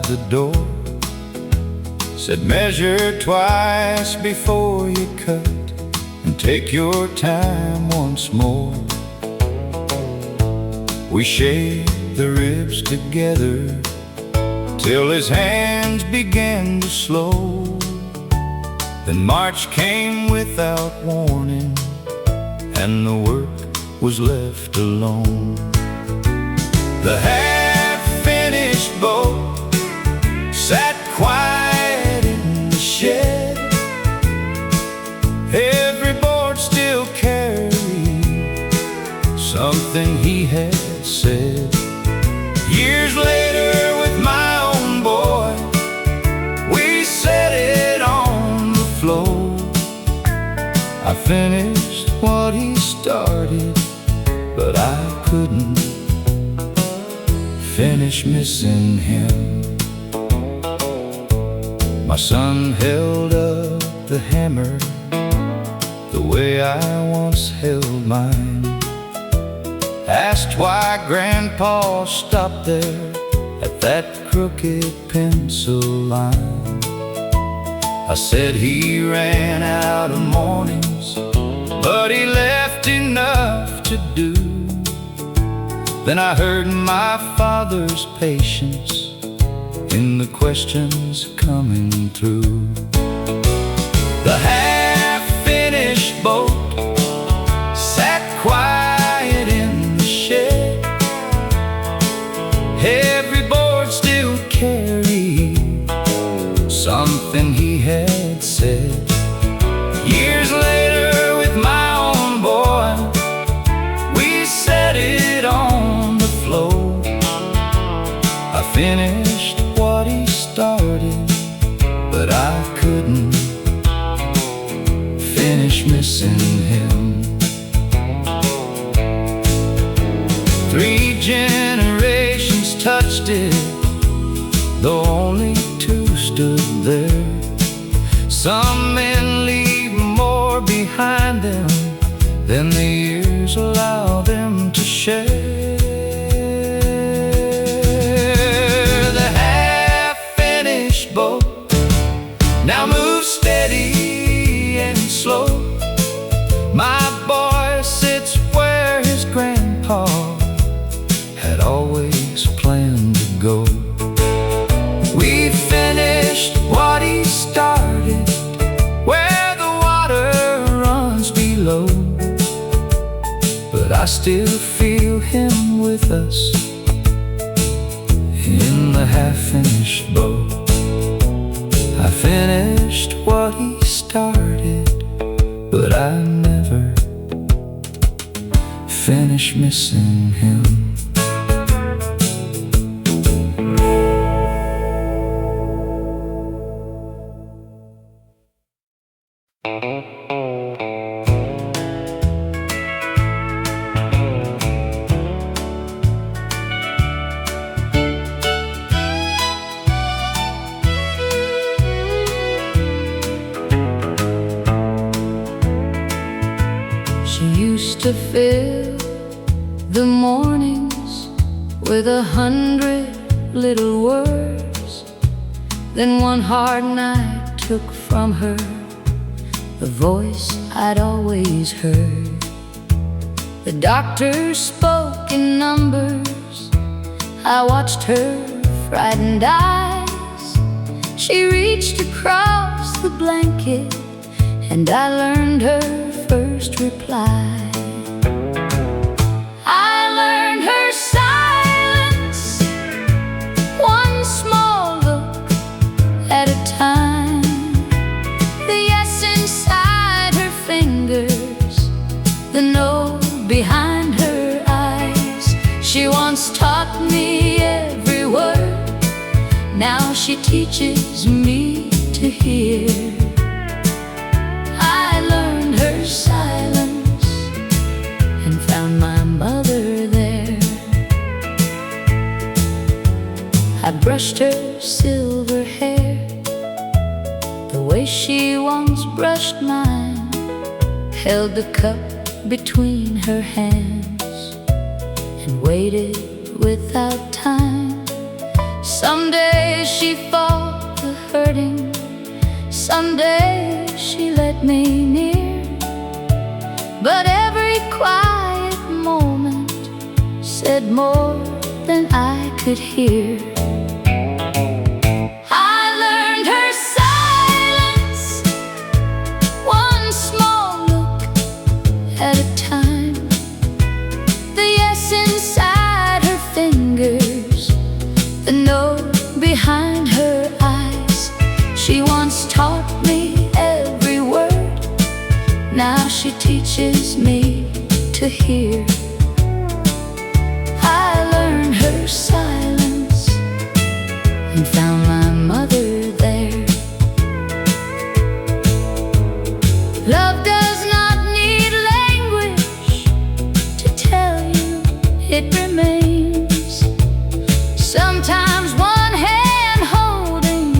the door, said measure twice before you cut, and take your time once more. We shaved the ribs together till his hands began to slow. Then March came without warning, and the work was left alone. The half-finished boat sat quiet in the shed. Every board still carried something he had said. Years later, with my own boy, we set it on the floor. I finished what he started, but I couldn't finish missing him. My son held up the hammer the way I once held mine, asked why Grandpa stopped there at that crooked pencil line. I said he ran out of mornings, but he left enough to do. Then I heard my father's patience in the questions coming through. The half-finished boat sat quiet in the shed. Every board still carried something he had said. Years later, with my own boy, we set it on the floor. I finished what he started, but I couldn't finish missing him. 3 generations touched it, though only 2 stood there. Some men leave more behind them than the years allow them to share. The half-finished boat now moves steady and slow. My boy sits where his grandpa had always planned to go. We finished what he started, where the water runs below. But I still feel him with us in the half-finished boat. I finished what he started, but I never finished missing him. To fill the mornings with 100 little words. Then one hard night took from her the voice I'd always heard. The doctor spoke in numbers. I watched her frightened eyes. She reached across the blanket, and I learned her first reply. At a time, the yes inside her fingers, the no behind her eyes. She once taught me every word, now she teaches me to hear. I learned her silence and found my mother there. I brushed her silver hair the way she once brushed mine, held the cup between her hands and waited without time. Some days she fought the hurting, some days she let me near, but every quiet moment said more than I could hear. I learned her silence, one small look at a time, the yes inside her fingers, the no behind her eyes. She once taught me every word, now she teaches me to hear. I learned her silence and found my mother there. Love does not need language to tell you it remains. Sometimes one hand holding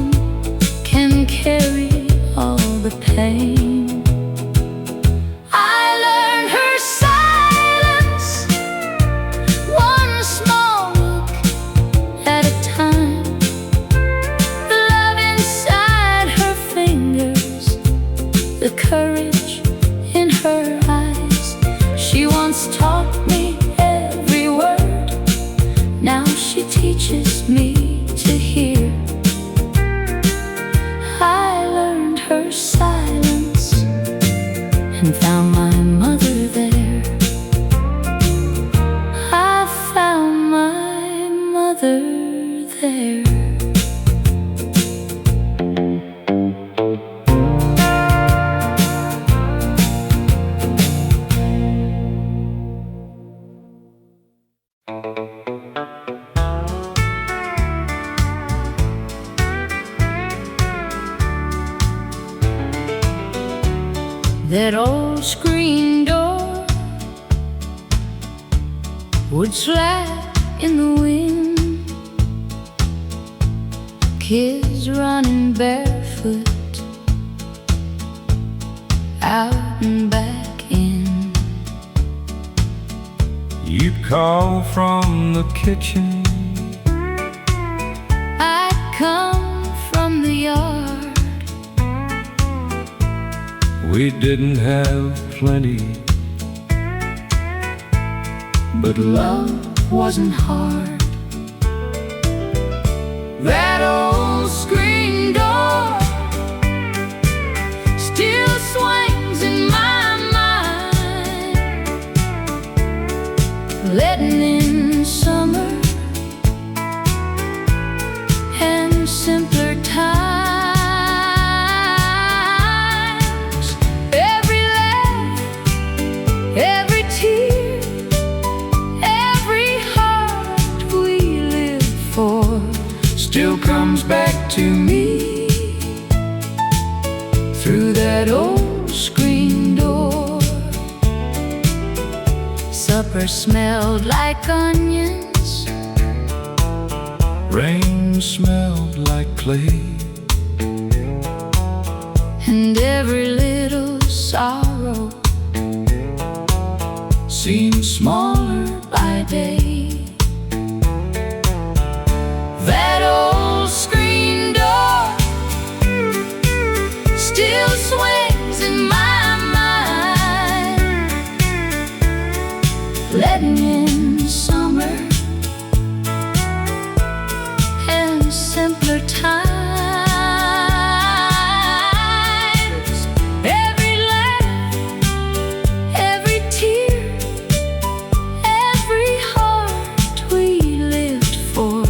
can carry all the pain. I learned her silence, one small look at a time, the love inside her fingers, the courage in her eyes. She once taught me every word, now she teaches me to hear. I learned her silence and found my mother there. I found my mother there. That old screen door would slap in the wind, kids running barefoot out and back in. You'd call from the kitchen, I'd come from the yard. we didn't have plenty, but Love wasn't hard. that old Screen door still swings in my mind, letting in summer and simpler times. Every laugh, every tear, every heart we lived for still comes back to me through that old screen door. Supper smelled like onions, rain smelled like clay, and every little sorrow seemed smaller by day. That old screen door still swings in my mind, letting in summer and simpler times. Every laugh, every tear, every heart we lived for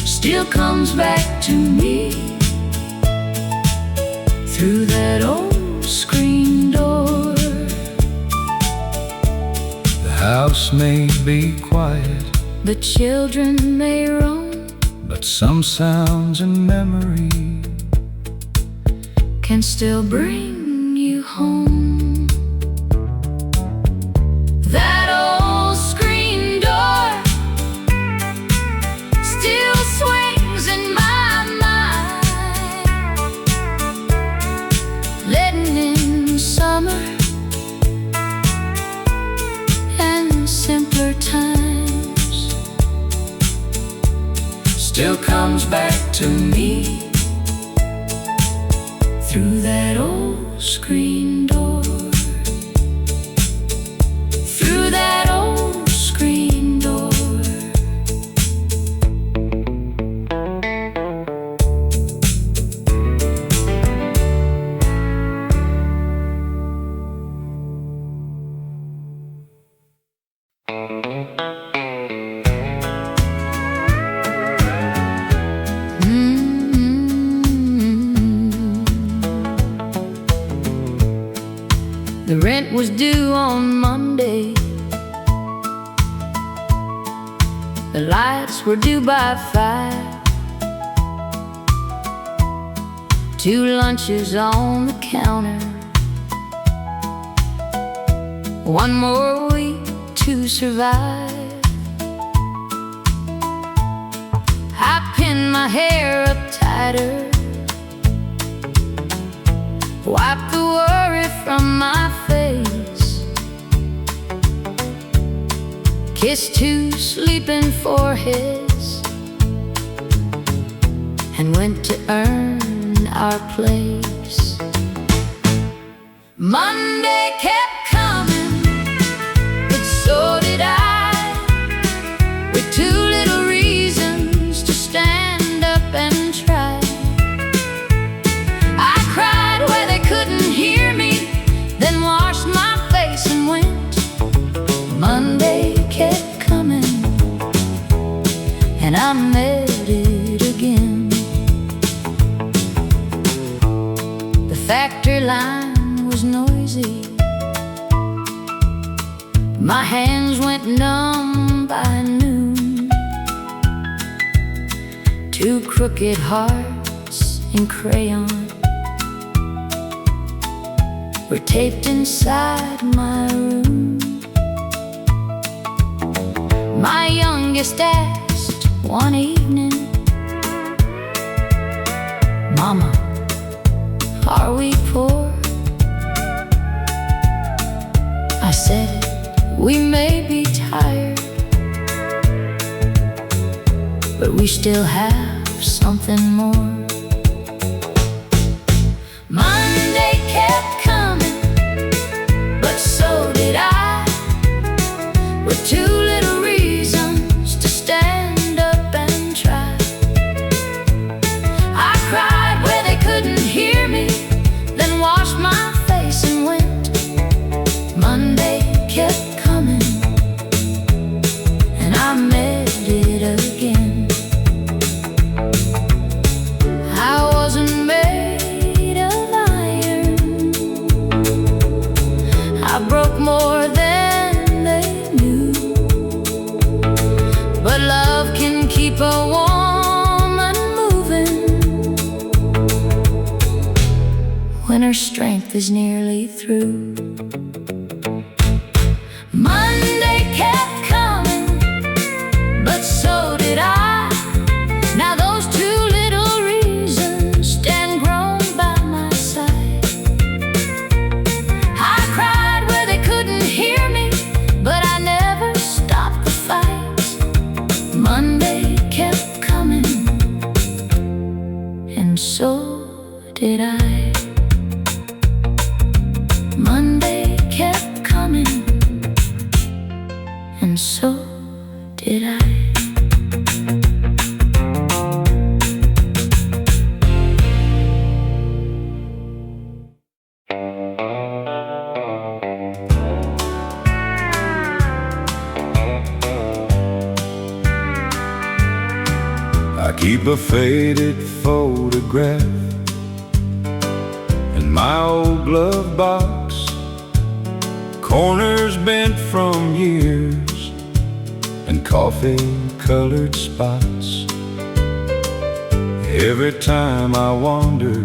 still comes back to me through that old screen door. The house may be quiet, The children may roam, but some sounds and memory can still bring you home. That old screen door still swings in my mind, letting in summer and simpler times. still come comes back to me through that old screen door. Through that old screen door. The rent was due on Monday. The lights were due by 5. 2 lunches on the counter. 1 more week to survive. I pinned my hair up tighter, wiped the worry from my face, kissed 2 sleeping foreheads, and went to earn our place. Monday kept coming, but so did I, with 2 little reasons to stand up and try. I cried where they couldn't hear me, then washed my face and went. Monday kept coming, and I met it again. The factory line was noisy. My hands went numb by noon. 2 crooked hearts in crayon were taped inside my room. My youngest asked one evening, "Mama, are we poor?" I said, "We may be tired, but we still have something more." Monday kept coming, but so did I, with 2 little reasons to stand up and try. I cried where they couldn't hear me, then washed my face and went. Monday kept coming, and I met it again. I wasn't made of iron, I broke more than they knew, but love can keep a woman moving when her strength is nearly through. Monday kept coming, but so did I. Now those 2 little reasons stand grown by my side. I cried where they couldn't hear me, but I never stopped the fight. Monday kept coming, and so did I. Monday kept coming, and so did I. I keep a faded photograph in my old glove box, corners bent from years and coffee-colored spots. Every time I wander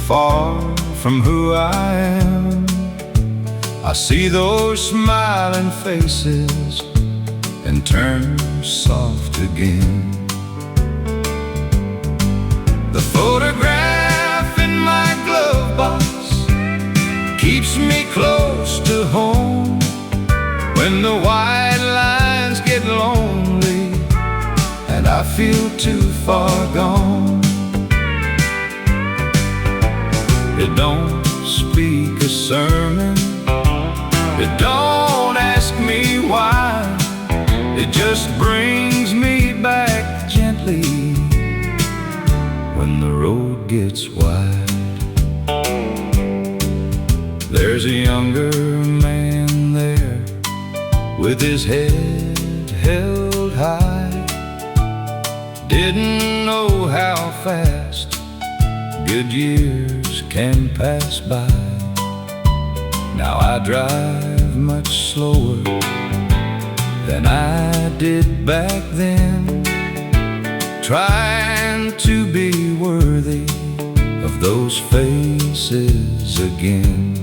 far from who I am, I see those smiling faces and turn soft again. The photograph in my glove box keeps me close to home when the white lines get lonely and I feel too far gone. It don't speak a sermon, it don't ask me why. It just brings me back gently when the road gets wide. There's a younger man there with his head held high. Didn't know how fast good years can pass by. Now I drive much slower than I did back then, trying to be worthy of those faces again.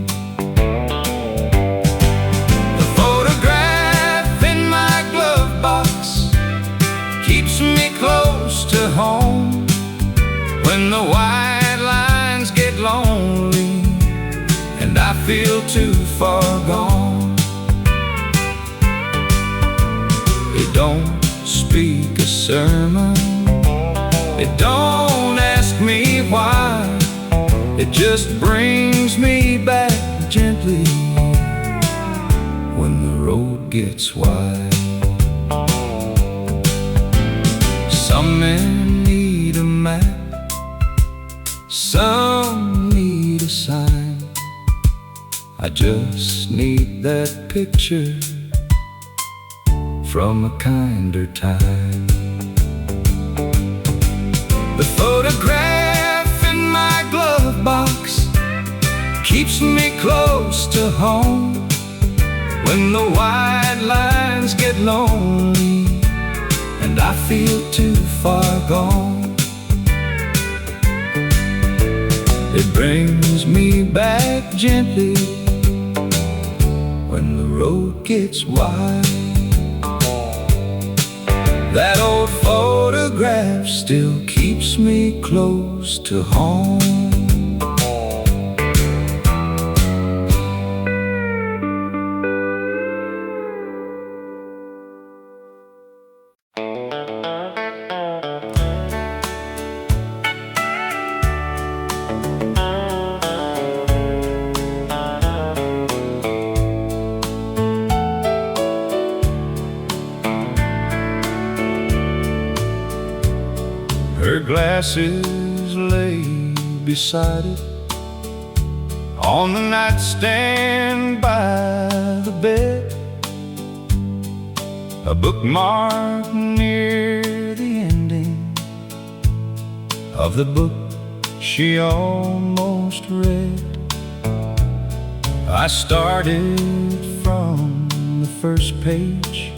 The photograph in my glove box keeps me close to home when the white lines get lonely and I feel too far gone. It don't speak a sermon, it don't ask me why. It just brings me back gently when the road gets wide. Some men need a map, some need a sign. I just need that picture from a kinder time. The photograph in my glove box keeps me close to home when the white lines get lonely and I feel too far gone. It brings me back gently when the road gets wide. That old photograph still keeps me close to home. Her glasses lay beside it on the nightstand by the bed, a bookmark near the ending of the book she almost read. I started from the first page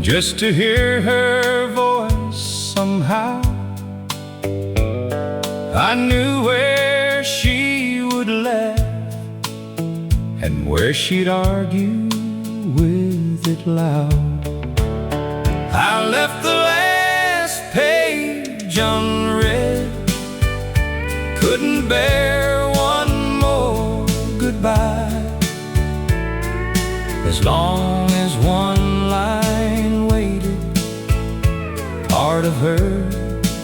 just to hear her voice somehow. I knew where she would laugh and where she'd argue with it loud. I left the last page unread, couldn't bear one more goodbye. As long as one line waited, part of her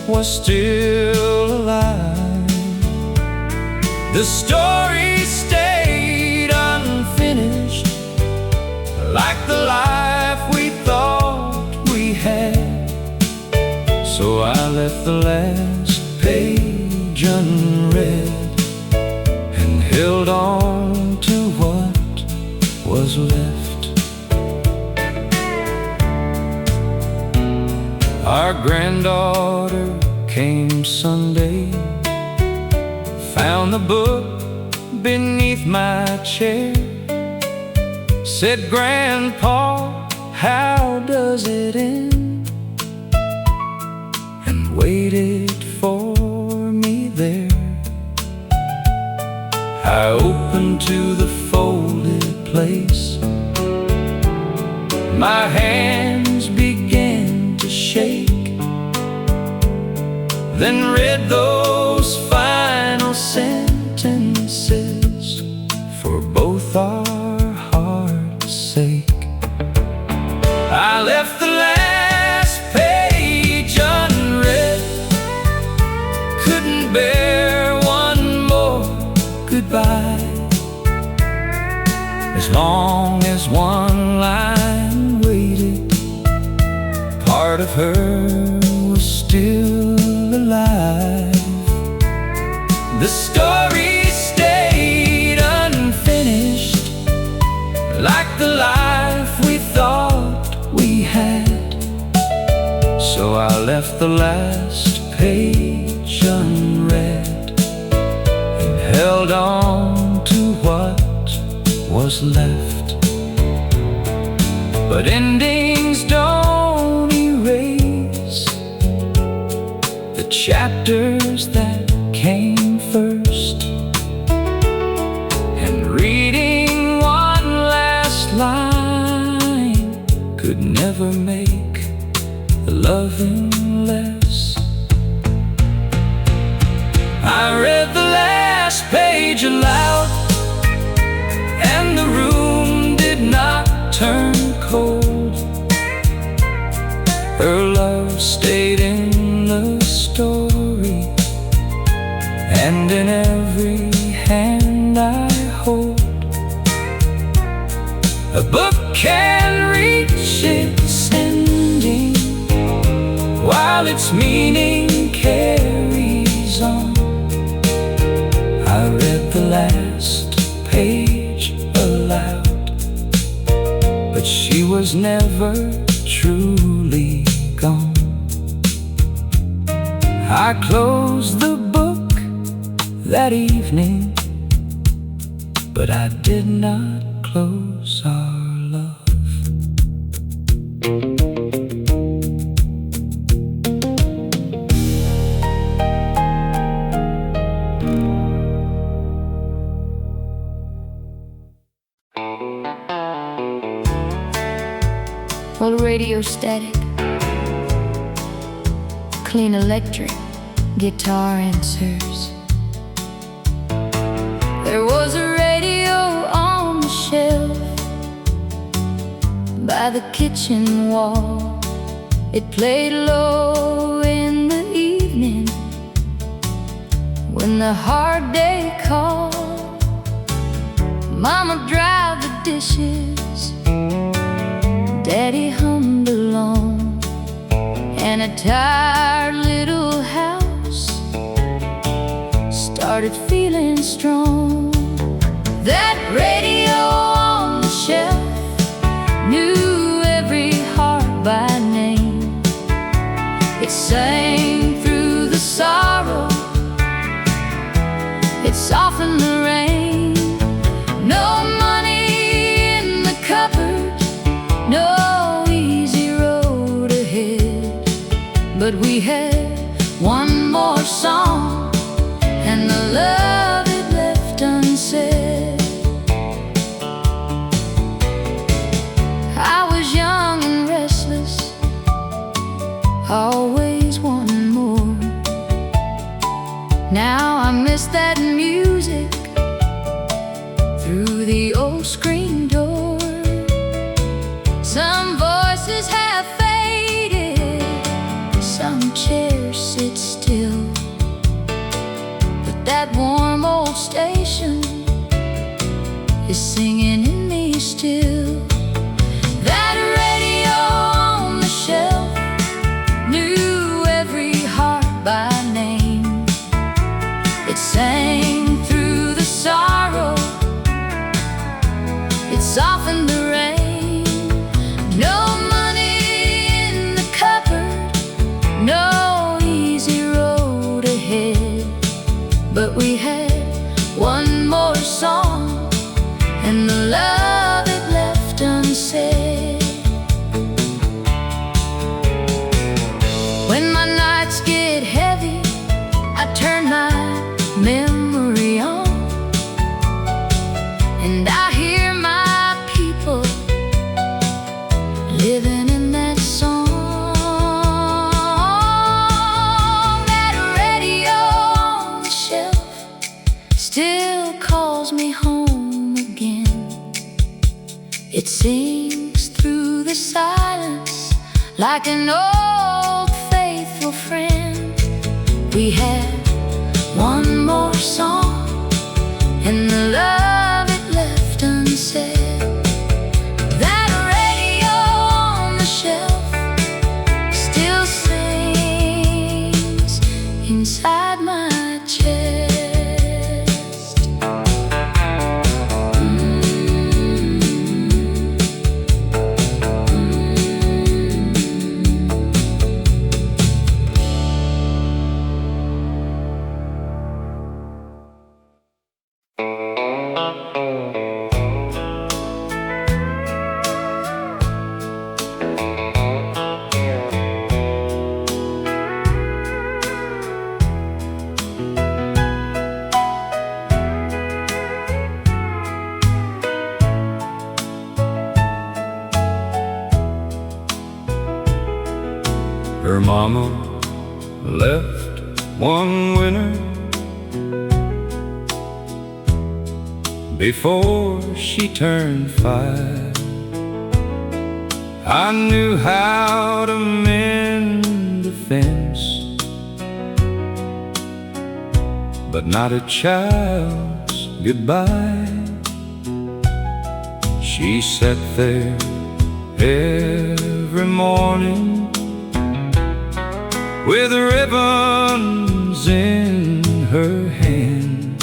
was still alive. The story stayed unfinished, like the life we thought we had. So I left the last page unread and held on to what was left. Our granddaughter came Sunday, found the book beneath my chair, said, "Grandpa, how does it end?" and waited for me there. I opened to the folded place, my hands began to shake, then read those final sentences for both our hearts' sake. I left the last page As long as one line waited, part of her was still alive. The story stayed unfinished, like the life we thought we had. So I left the last page unread and held on to what was left. But endings don't erase the chapters that came first. And reading one last line could never make the loving less. I read the last page aloud, and the room did not turn cold. Her love stayed in the story, and in every hand I hold. A book can reach its ending while its meaning carries on. I read the last page aloud, but she was never truly gone. I closed the book that evening, but I did not close our love. Well, radio static, clean electric, guitar answers. There was a radio on the shelf by the kitchen wall. It played low in the evening when the hard day called. Mama dried the dishes, Daddy hummed along, and a tired little house started feeling strong. That radio on the shelf knew every heart by name. It sang through the sorrow, it softened the rain. No money in the cupboard, no easy road ahead, but we had one more song and the love it left unsaid. I was young and restless, always wanting more. Now I miss that music through the old screen door. Some voices have faded, some chairs sit still, but that warm old station is singing in me still. That radio on the shelf knew every heart by name. It sang through the sorrow, it softened the rain. No money in the cupboard, no easy road ahead, but we had one more song and the love it left unsaid. When my nights get heavy, I turn my memory on, and I hear my people living in that song. That radio on the shelf still calls me home again. It sings through the silence like an old faithful friend. We had one more song and the love it left unsaid. mama left one winter before she turned 5. I knew how to mend a fence, but not a child's goodbye. She sat there every morning with ribbons in her hand.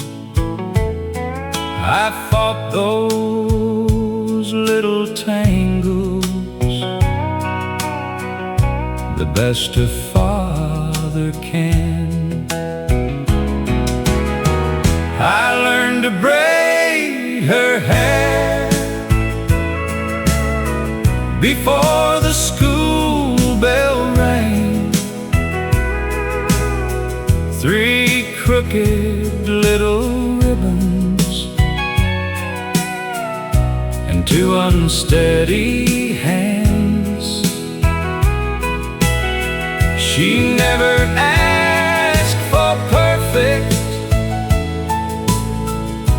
I fought those little tangles the best a father can. I learned to braid her hair before the school bell rang. 3 crooked little ribbons and 2 unsteady hands. She never asked for perfect,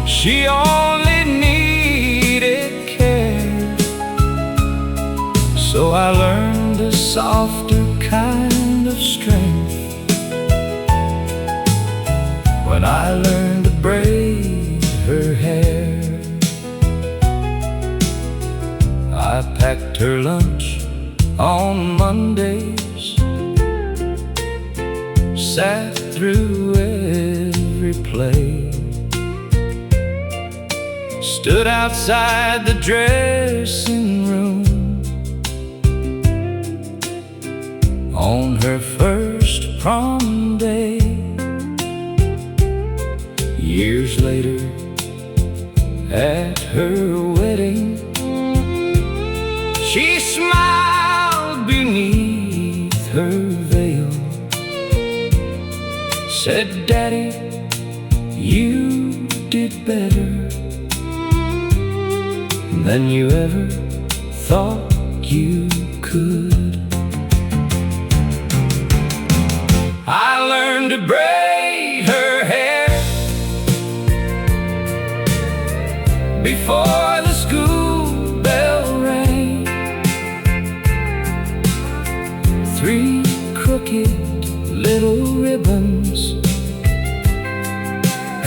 she only needed care. So I learned a softer kind of strength when I learned to braid her hair. I packed her lunch on Mondays, sat through every play, stood outside the dressing room on her first prom day. Years later, at her wedding, she smiled beneath her veil, said, "Daddy, you did better than you ever thought you could." I learned to braid her hair before the school bell rang. 3 crooked little ribbons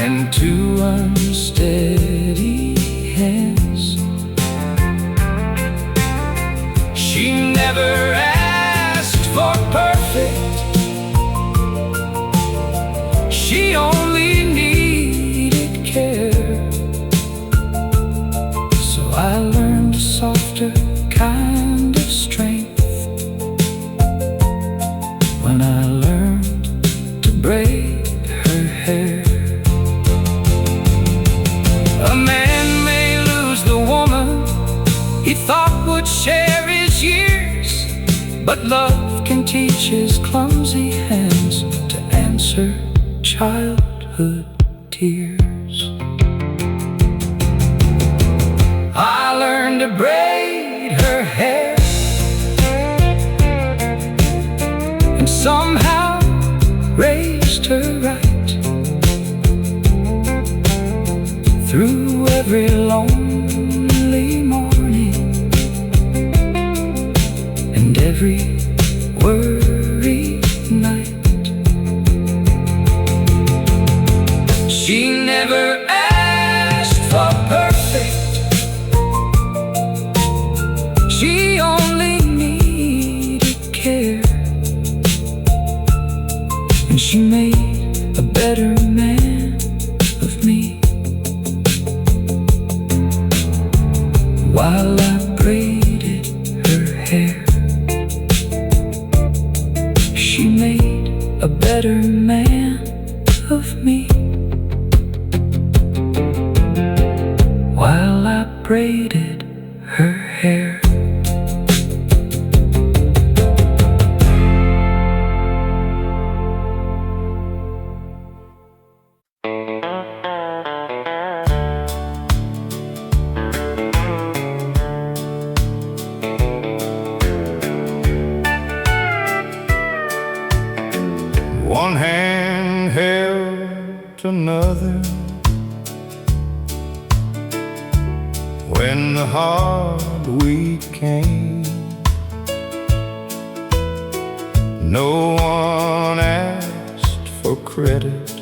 and 2 unsteady hands. She never asked for perfect, she only needed care. So I learned a softer kind of strength when I learned to braid her hair. A man may lose the woman he thought would share his years, but love can teach his clumsy hands to answer childhood tears. I learned to braid her hair and somehow raised her right through every lonely morning and every worried night. She never asked for perfect, she only needed care. And she made a better man of me while I braided her hair. She made a better man of me while I braided her hair. another. When the hard week came, no one asked for credit,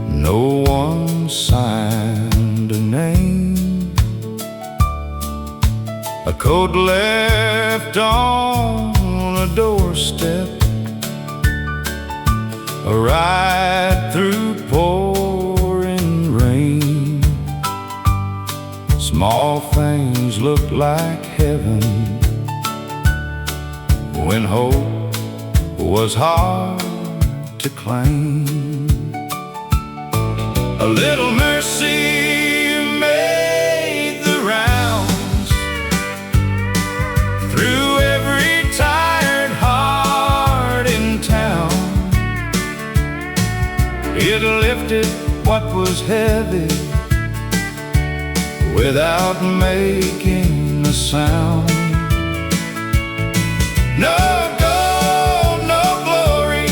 no one signed a name. A coat left on a doorstep, a ride through pouring rain. Small things look like heaven when hope was hard to claim. A little mercy made the rounds through every tired heart in town. It lifted what was heavy without making a sound. No gold, no glory,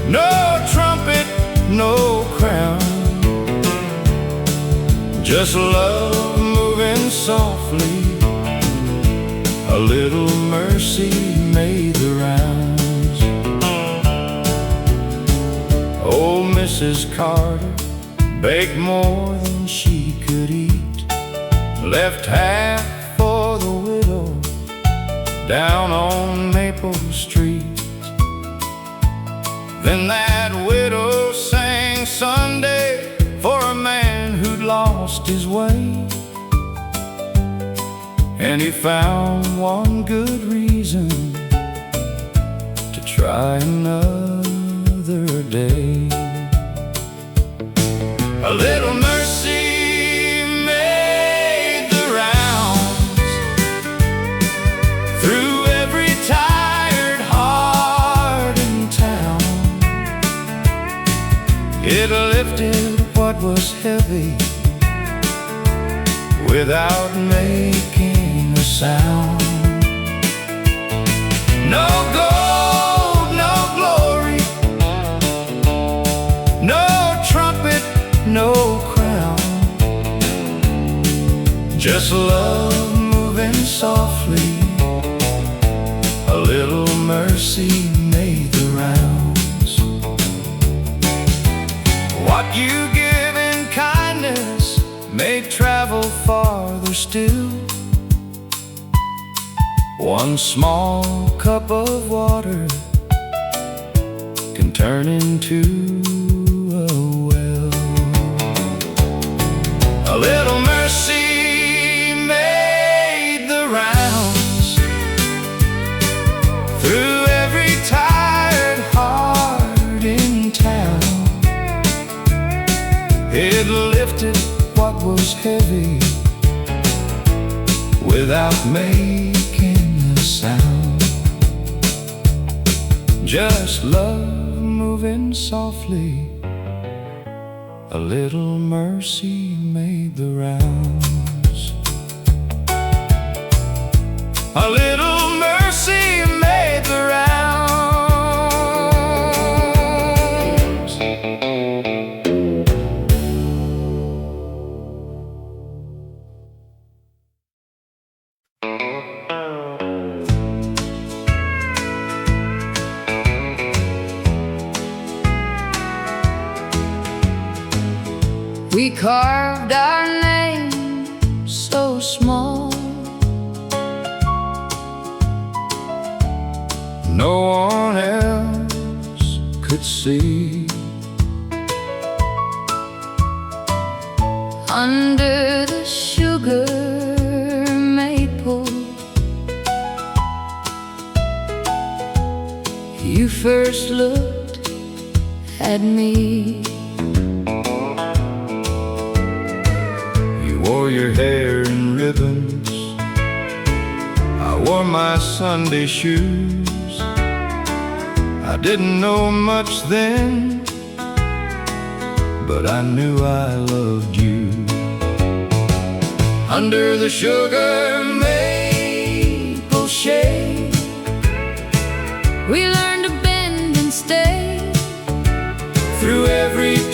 no trumpet, no crown, just love moving softly. A little mercy made the rounds. Oh, Mrs. Carter baked more than she could eat, left half for the widow down on Maple Street. Then that widow sang Sunday for a man who'd lost his way, and he found one good reason to try another day. A little mercy made the rounds through every tired heart in town. It lifted what was heavy without making a sound. No gold, no glory, no trumpet, no crown, just love moving softly. A little mercy made the rounds. What you give in kindness may travel farther still. One small cup of water can turn into a well. A little mercy made the rounds through every tired heart in town. It lifted what was heavy without making a sound. Just love moving softly. A little mercy made the rounds. A little mercy made the rounds. We carved our name so small, no one else could see. under the sugar maple. You first looked at me. Wore your hair in ribbons, I wore my Sunday shoes. I didn't know much then, but I knew I loved you. Under the sugar maple shade, we learned to bend and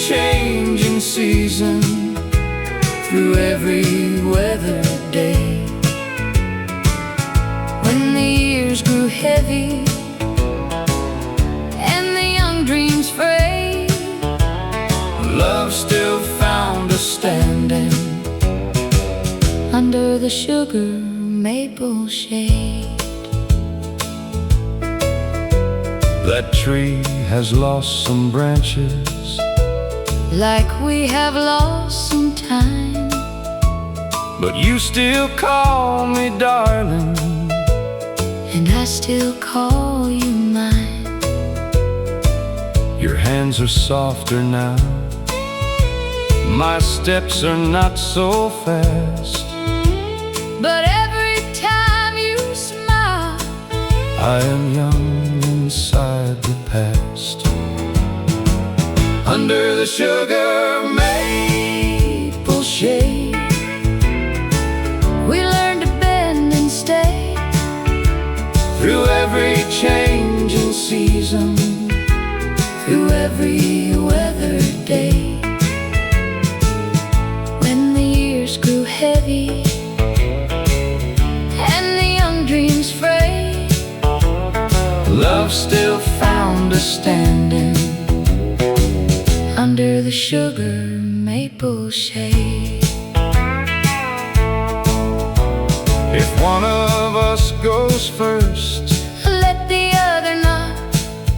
changing season, through every weather day. When the years grew heavy and the young dreams frayed, love still found us standing under the sugar maple shade. That tree has lost some branches, like we have lost some time, but you still call me darling, and I still call you mine. Your hands are softer now, my steps are not so fast, but every time you smile, I am young inside the past. Under the sugar maple shade, we learn to bend and stay through every changing season, through every weather day. When the years grew heavy and the young dreams frayed, love still found us standing under the sugar maple shade. If one of us goes first, let the other not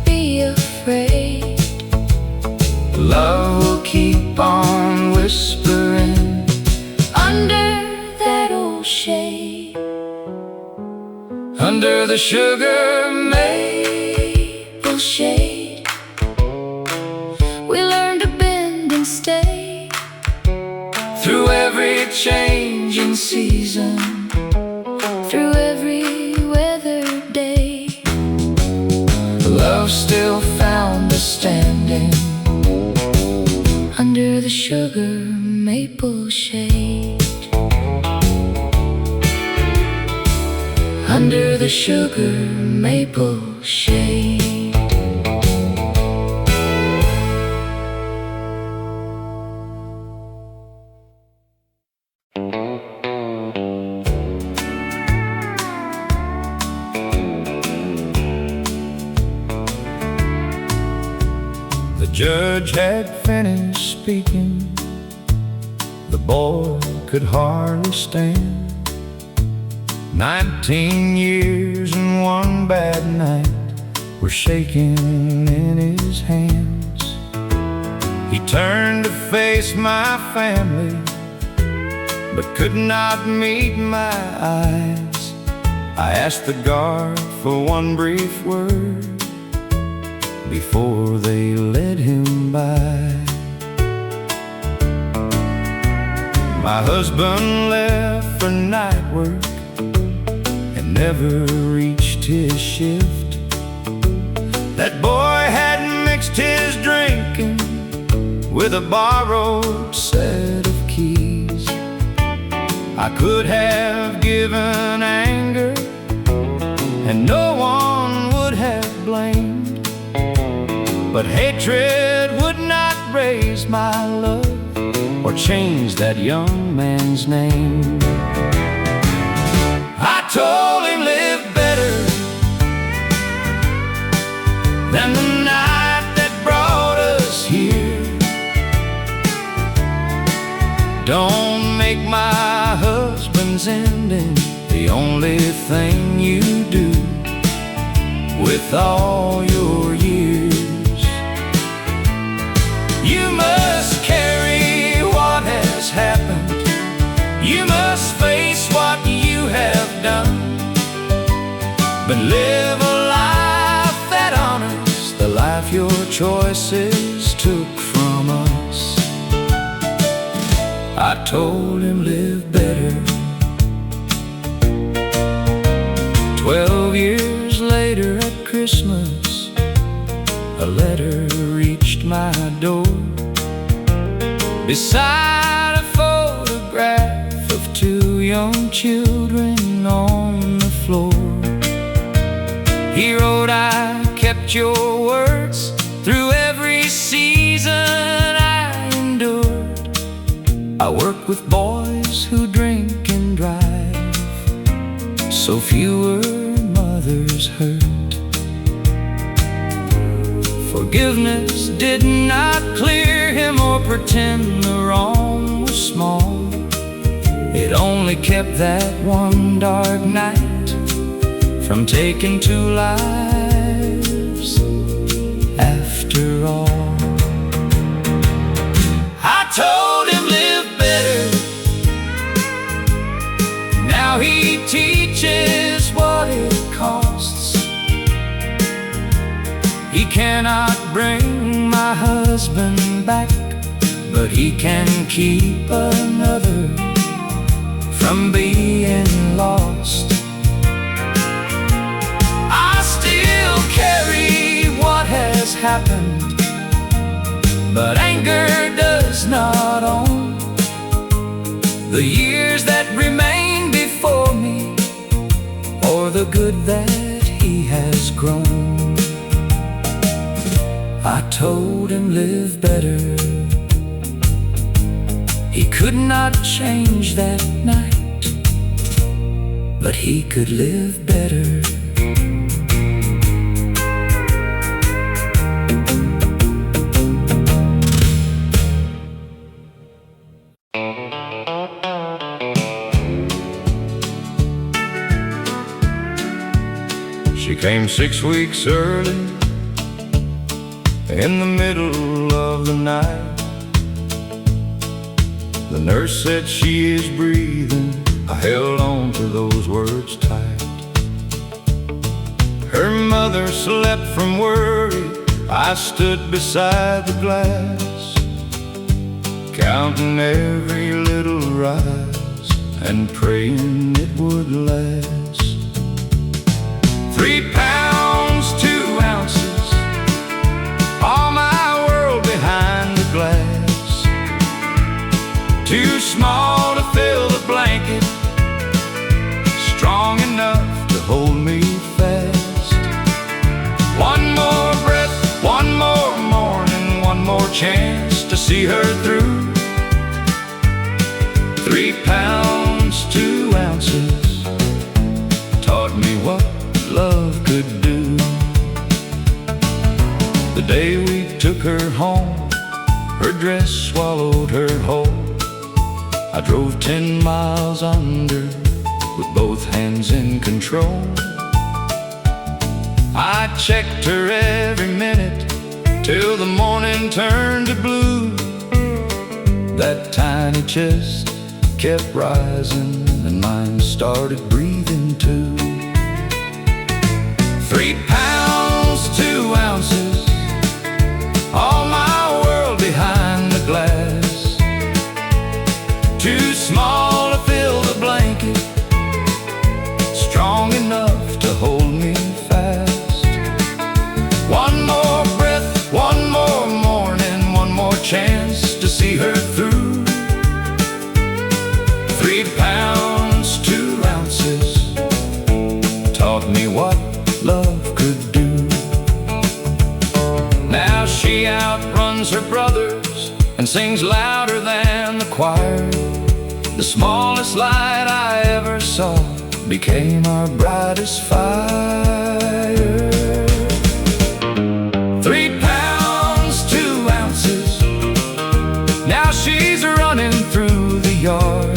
be afraid. love will keep on whispering under that old shade. Under the sugar maple Shade, we learn to bend and stay through every changing season, through every weather day. love still found us standing under the sugar maple shade. Under the sugar maple shade. The judge had finished speaking. The boy could hardly stand. 19 years and one bad night were shaking in his hands. He turned to face my family, but could not meet my eyes. I asked the guard for one brief word before they led him by. My husband left for night work and never reached his shift. That boy had mixed his drinking with a borrowed set of keys. I could have given anger and no one would have blamed, but hatred would not raise my love or change that young man's name. I told him live better than the night that brought us here. Don't make my husband's ending the only thing you do with all your years. You must carry what has happened. You must face what you have done, but live a life that honors the life your choices took from us. I told him live better. 12 years later at Christmas, a letter reached my door beside a photograph of two young children on the floor. He wrote, I kept your words through every season I I work with boys who drink and drive, so fewer mothers hurt. Forgiveness did not clear him or pretend the wrong was small. It only kept that one dark night from taking two lives after all. I told him live better. Now he teaches what it costs. He cannot bring my husband back, but he can keep another from being lost. I still carry what has happened, but anger does not own the years that remain before me, or the good that he has grown. I told him live better. He could not change that night, but he could live better. She came 6 weeks early, in the middle of the night. The nurse said she is breathing. I held on to those words tight. Her mother slept from worry. I stood beside the glass, counting every little rise and praying it would last. 3 pounds, 2 ounces, all my world behind the glass. Too small to fill the blanket, strong enough to hold me fast. One more breath, one more morning, one more chance to see her through. 3 pounds, 2 ounces, taught me what love could do. The day we took her home, her dress swallowed her whole. I drove 10 miles under with both hands in control. I checked her every minute till the morning turned to blue. That tiny chest kept rising and mine started breathing too. 3 pounds, 2 ounces, all my world behind the glass. Too small to fill the blanket, strong enough to hold me fast. One more breath, one more morning, one more chance to see her through. 3 pounds, 2 ounces, taught me what love could do. Now she outruns her brothers and sings louder than the choir. The smallest light I ever saw became our brightest fire. 3 pounds, 2 ounces, now she's running through the yard.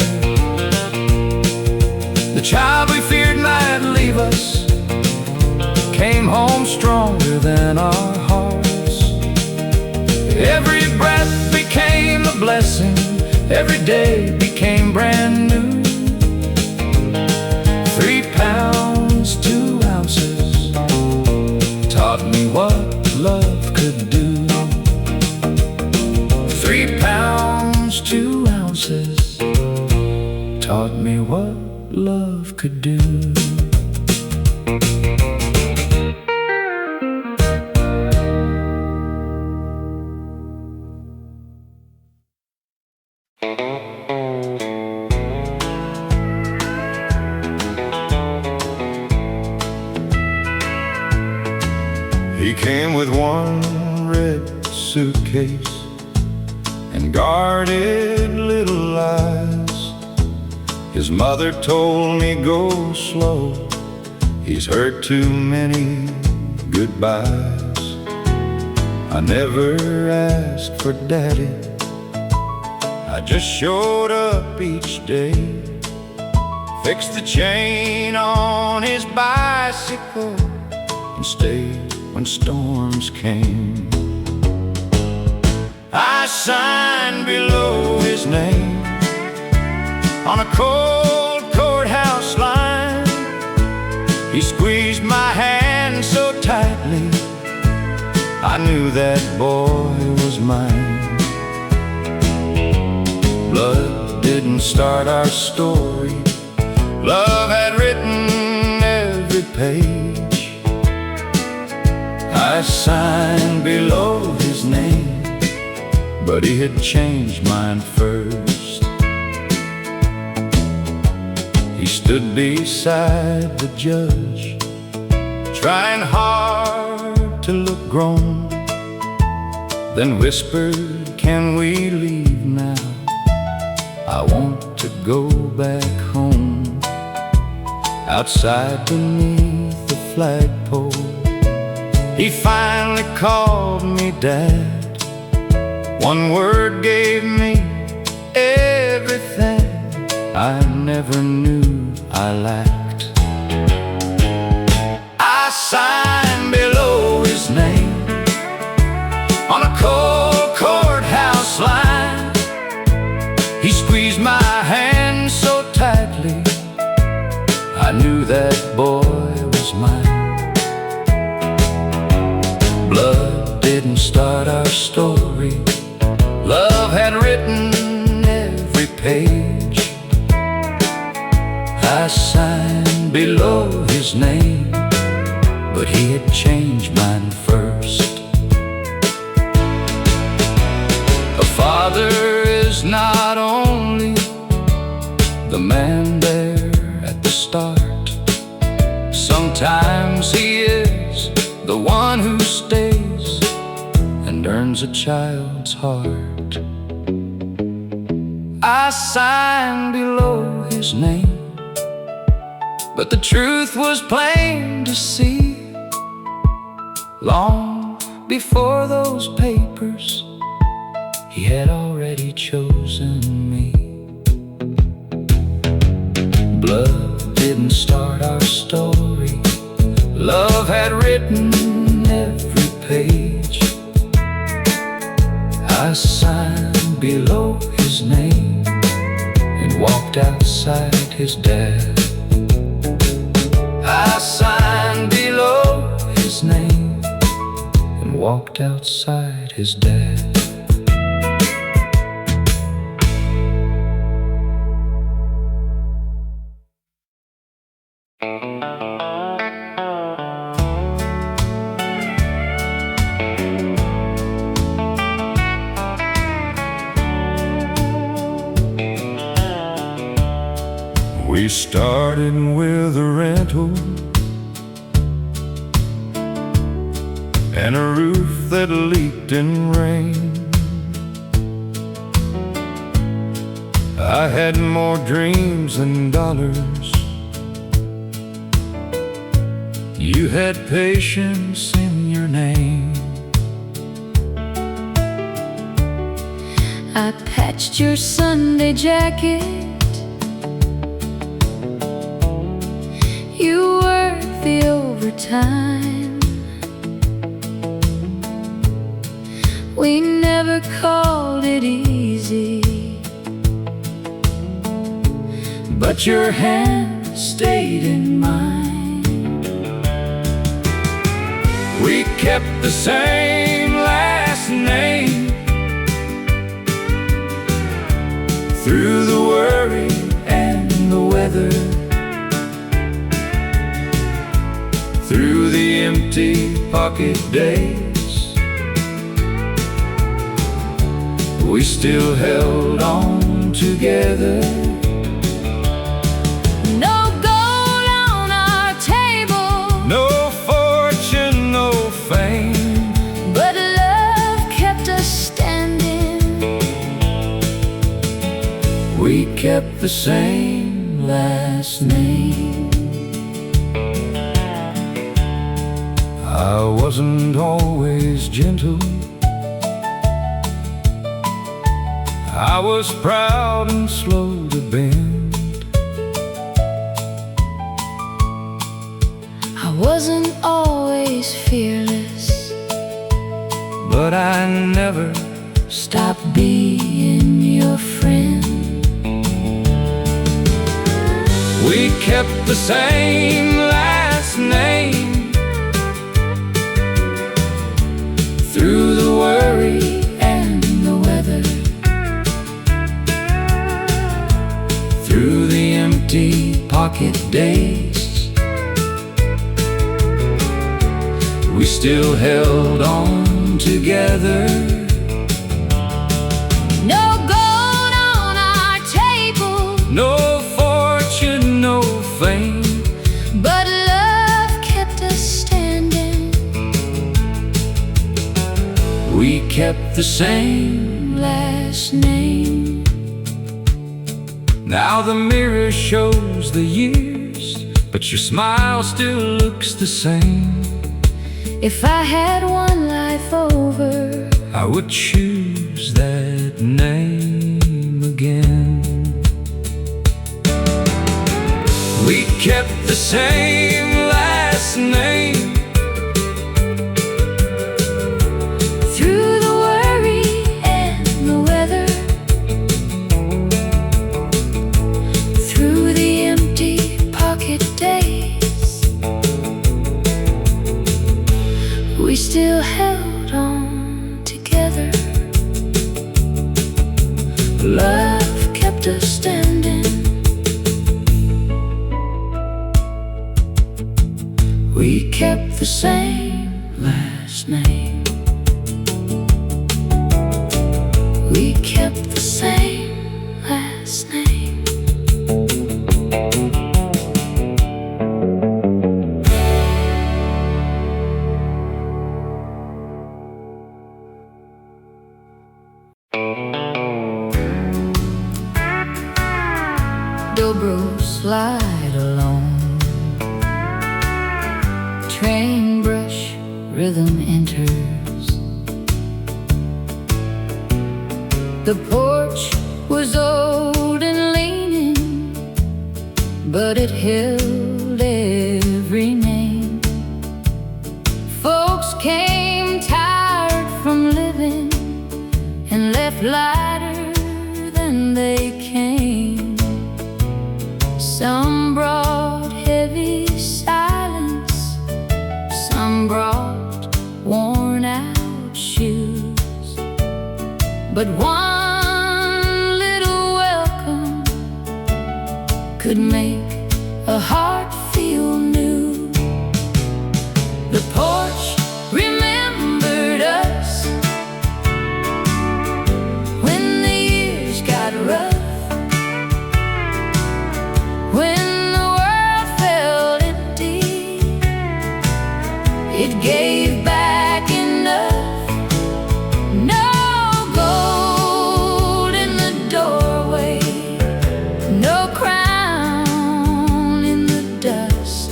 The child we feared might leave us came home stronger than our hearts. Every breath became a blessing, every day became brand new. 3 pounds, 2 ounces, taught me what love could do. 3 pounds, 2 ounces, taught me what love could do. He came with one red suitcase and guarded little lies. His mother told me go slow, he's heard too many goodbyes. I never asked for daddy, I just showed up each day, fixed the chain on his bicycle, and stayed when storms came. I signed below his name on a cold courthouse line. He squeezed my hand so tightly, I knew that boy was mine. Blood didn't start our story, love had written every page. I signed below his name, but he had changed mine first. He stood beside the judge, trying hard to look grown, then whispered, "Can we leave now? I want to go back home." Outside beneath the flagpole, he finally called me dad. One word gave me everything I never knew I lacked. I signed below his name on a cold courthouse line. He squeezed my hand so tightly, I knew that boy was mine. Blood didn't start our story, love had written every page. I signed below his name, but he had changed mine first. A father is not only the man there at the start, sometimes he is the one who stays and earns a child's heart. I signed below his name, but the truth was plain to see. Long before those papers, he had already chosen me. Blood didn't start our story, love had written every page. I signed below his name and walked outside his dad. I signed below his name and walked outside his dad. We started with a rental and a roof that leaked in rain. I had more dreams than dollars. You had patience in your name. I patched your Sunday jacket. You worked the overtime. We never called it easy, but your hand stayed in mine. We kept the same last name through the worry and the weather, through the empty pocket days. We still held on together. No gold on our table, No fortune, no fame, but love kept us standing. kept the same last name. I wasn't always gentle, I was proud and slow to bend. I wasn't always fearless, but I never stopped being your friend. We kept the same last name through the worry and the weather, through the empty pocket days. We still held on together. No gold on our table, No fortune, no fame, but love kept us standing. we kept the same Last name. Now the mirror shows the years, but your smile still looks the same. If I had one life over, I would choose that name again. We kept the same last name through the worry and the weather, through the empty pocket days. We still held on together. Love kept us standing. We kept the same last name. We kept the same last name. Dobro slide along, train brush rhythm enters. The porch was old and leaning, but it held every name. Folks came tired from living and left lighter than they came. Some brought heavy silence, some brought worn out shoes, but one little welcome could make a heart feel new. The porch remembered us when the years got rough, when the world felt empty. It gave back enough. No gold in the doorway, no crown in the dust,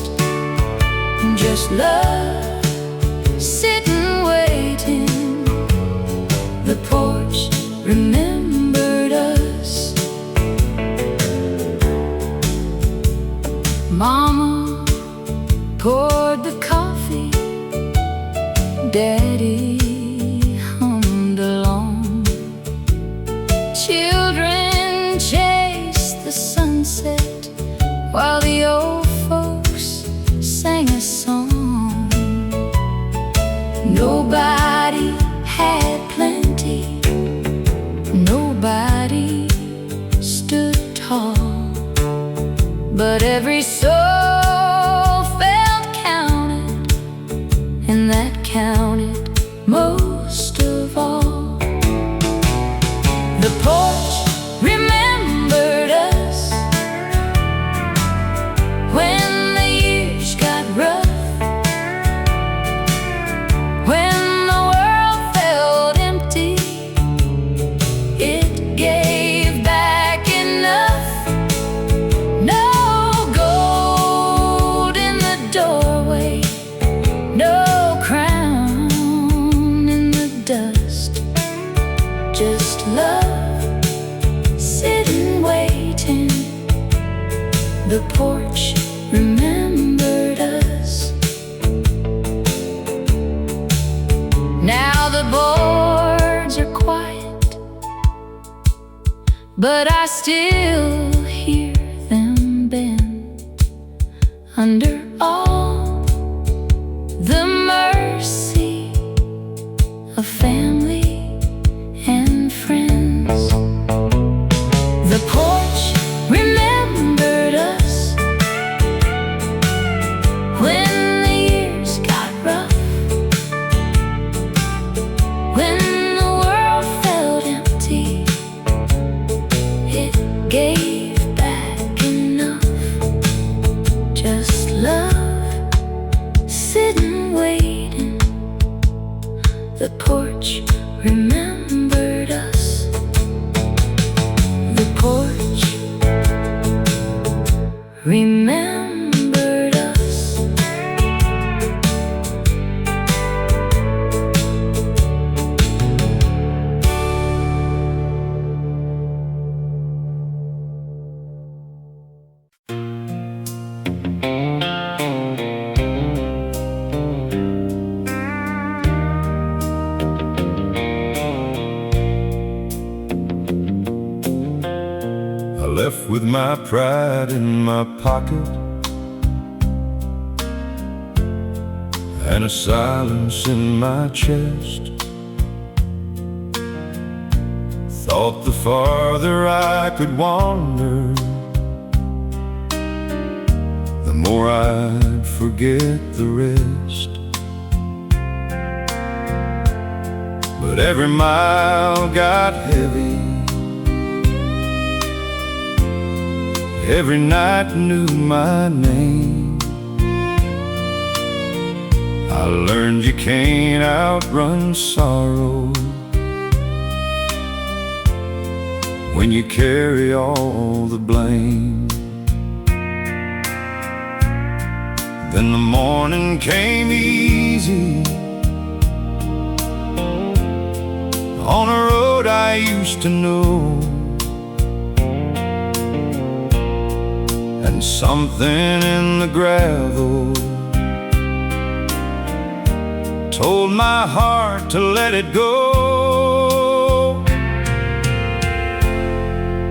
just love sitting waiting. The porch remembered us. Mama poured the coffee, Daddy hummed along. Children chased the sunset while the old folks sang a song. Nobody had plenty, nobody stood tall, but every soul felt counted, and that counted most of all. The porch remembered us when the years got rough, when the world felt empty. It gave back enough. love, sitting waiting. The porch remembered us. Now the boards are quiet, but I still hear them bend under all the mercy of family and friends. The porch remembered us when the years got rough, when the world felt empty. It gave back enough, just love, sitting waiting. The porch remembered us. The porch remembered us. I left with my pride in my pocket and a silence in my chest. Thought the farther I could wander, the more I'd forget the rest. But every mile got heavy, every night knew my name. I learned you can't outrun sorrow when you carry all the blame. Then the morning came easy on a road I used to know, and something in the gravel told my heart to let it go.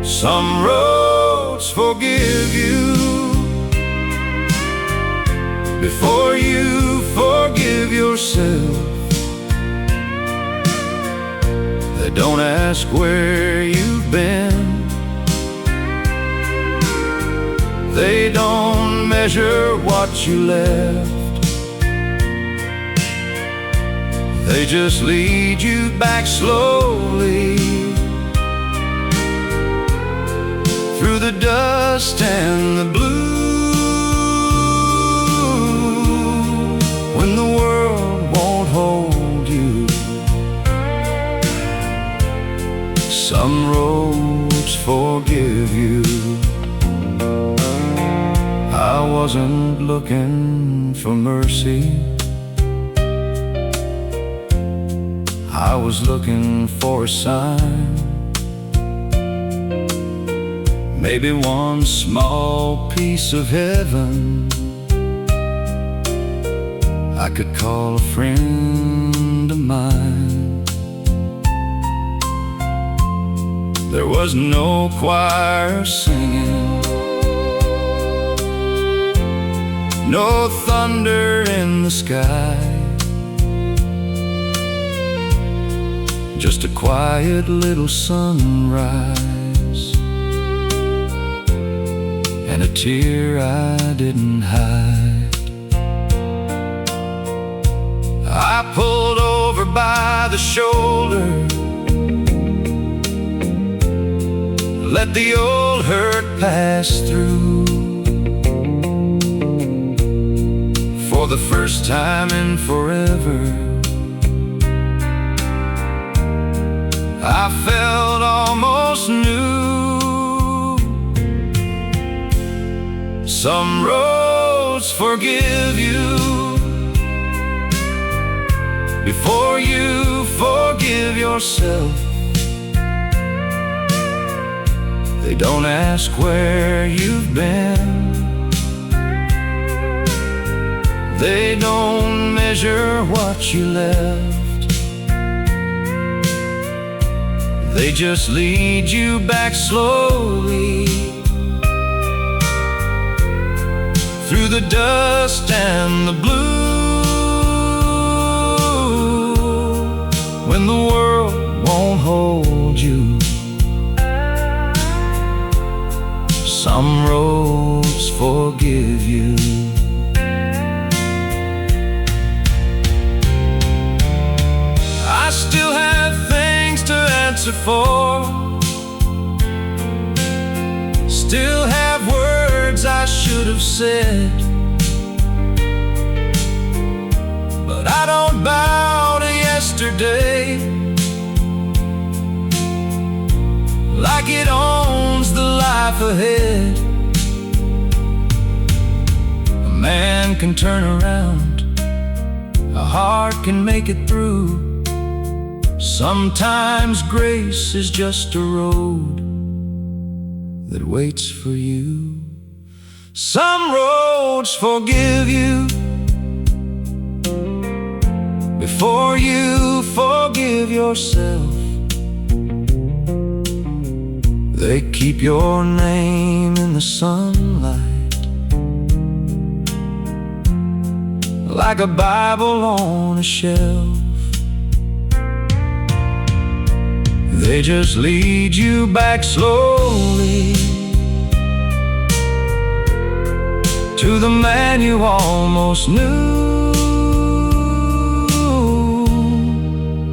Some roads forgive you before you forgive yourself. They don't ask where you've been, they don't measure what you left. They just lead you back slowly through the dust and the blue, when the world won't hold you. Some roads forgive you. I wasn't looking for mercy, I was looking for a sign. Maybe one small piece of heaven I could call a friend of mine. There was no choir singing, no thunder in the sky, just a quiet little sunrise and a tear I didn't hide. I pulled over by the shoulder, let the old hurt pass through. For the first time in forever, I felt almost new. Some roads forgive you before you forgive yourself. They don't ask where you've been. They don't measure what you left. They just lead you back slowly through the dust and the blue. When the world won't hold you, some roads forgive you. I still have things to answer for, still have words I should have said, but I don't bow to yesterday like it owns the life ahead. A man can turn around, a heart can make it through. Sometimes grace is just a road that waits for you. Some roads forgive you before you forgive yourself. They keep your name in the sunlight like a Bible on a shelf. They just lead you back slowly to the man you almost knew.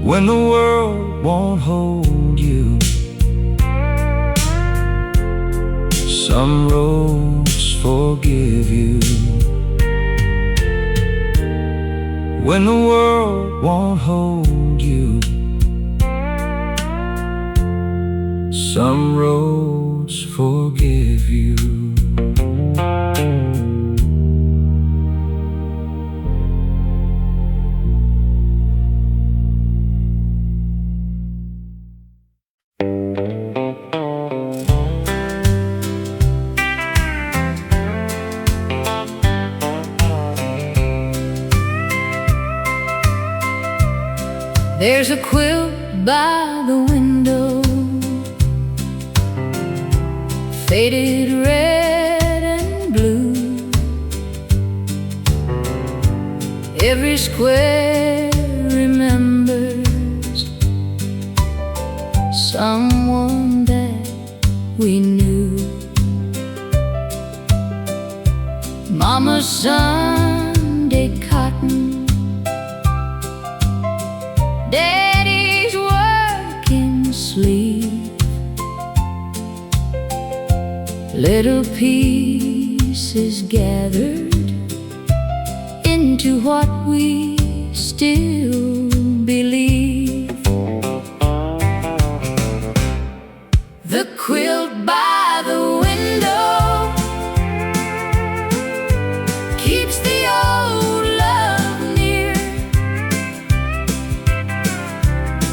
When the world won't hold you, some roads forgive you. When the world won't hold you, some roads forgive you. There's a quilt by the window, faded red and blue. Every square remembers someone that we knew. Mama's Sunday cotton, Daddy's working sleeve, little pieces gathered into what we still believe. The quilt by the window keeps the old love near,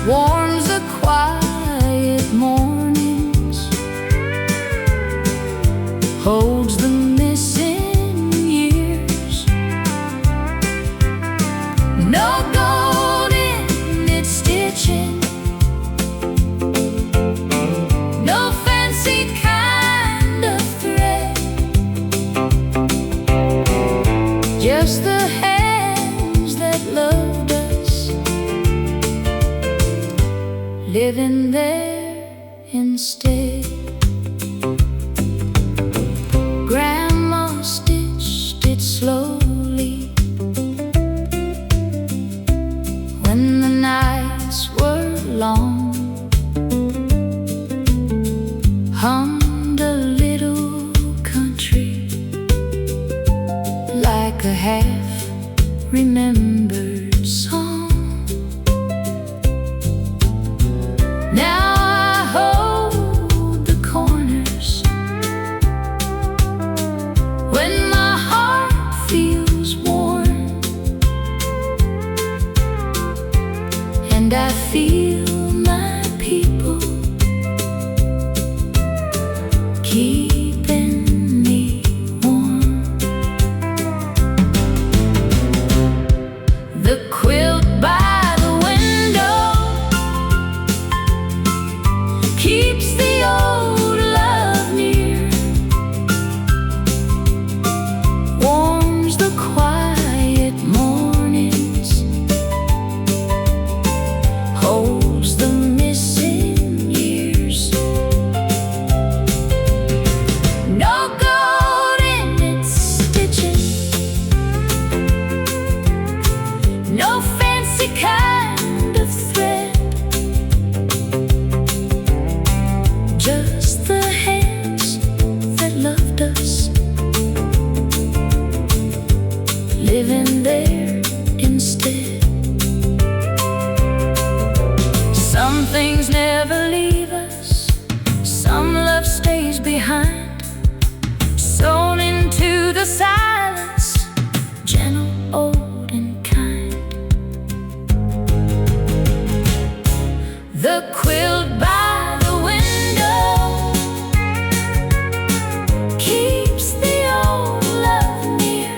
warms the quiet mornings, holds the missing years. No gold in its stitching, no fancy kind of thread, just the hands that loved us, living there instead. Grandma stitched it slowly when the nights were long, hummed a little country like a half-remembered song. Now I hold the corners when my heart feels warm, and I feel my people things never leave us, some love stays behind, sewn into the silence, gentle, old and kind. The quilt by the window keeps the old love near,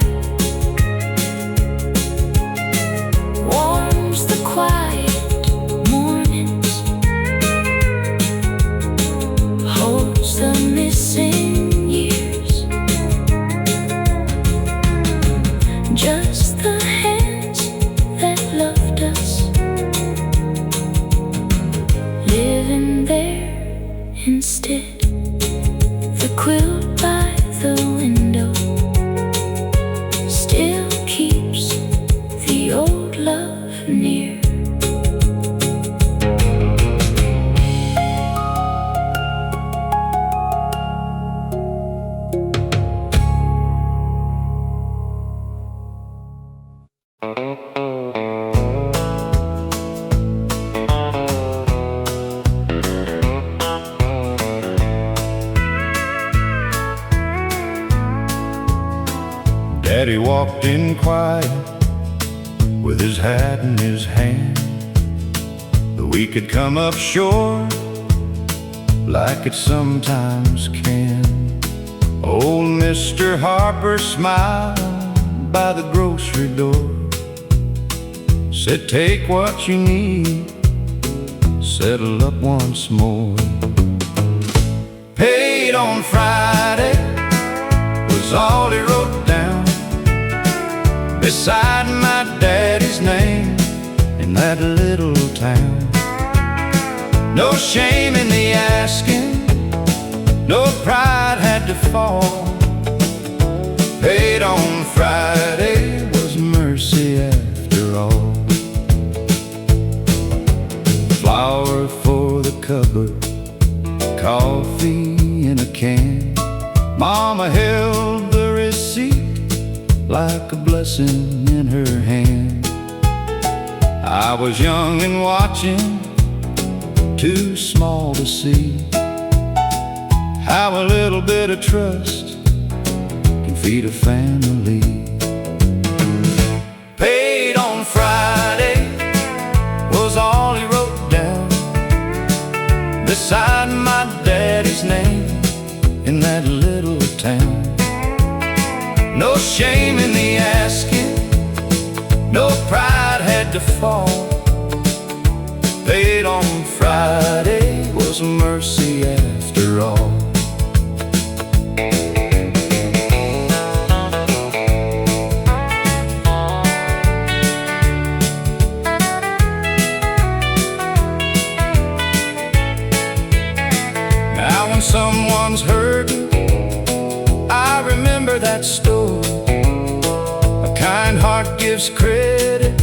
warms the quiet mornings, holds the missing years. Just the hands that loved us, living there instead. The quilt by the window still keeps the old love near. Daddy walked in quiet with his hat in his hand. The week had come up short like it sometimes can. Old Mr. Harper smiled by the grocery door, said take what you need, settle up once more. Paid on Friday was all he wrote down beside my daddy's name in that little town. No shame in the asking, no pride had to fall. Paid on Friday was mercy after all. Flour for the cupboard, coffee in a can. Mama held the receipt like a blessing in her hand. I was young and watching, too small to see how a little bit of trust can feed a family. Paid on Friday was all he wrote down beside my daddy's name in that little town. No shame in the asking, no pride had to fall. Paid on Friday was mercy after all. Now when someone's hurting, I remember that story. A kind heart gives credit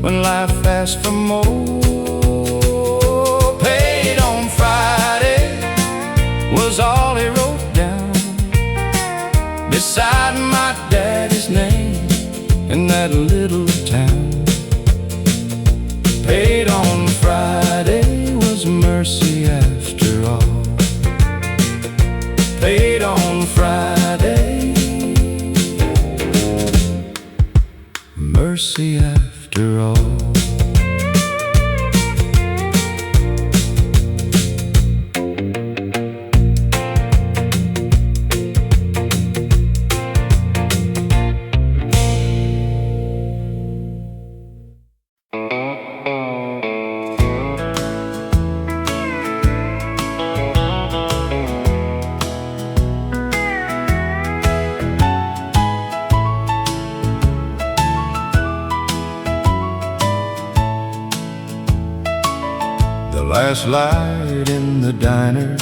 when life asks for more. Paid on Friday was all he wrote down beside my daddy's name in that little town. Paid on Friday was mercy after all. Paid on Friday, mercy after all. Last light in the diner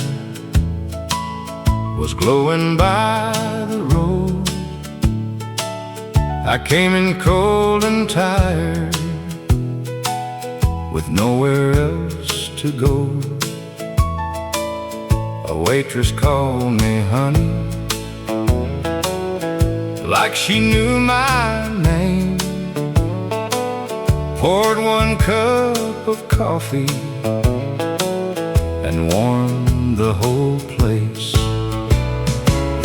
was glowing by the road. I came in cold and tired with nowhere else to go. A waitress called me honey, like she knew my name. Poured one cup of coffee and warmed the whole place.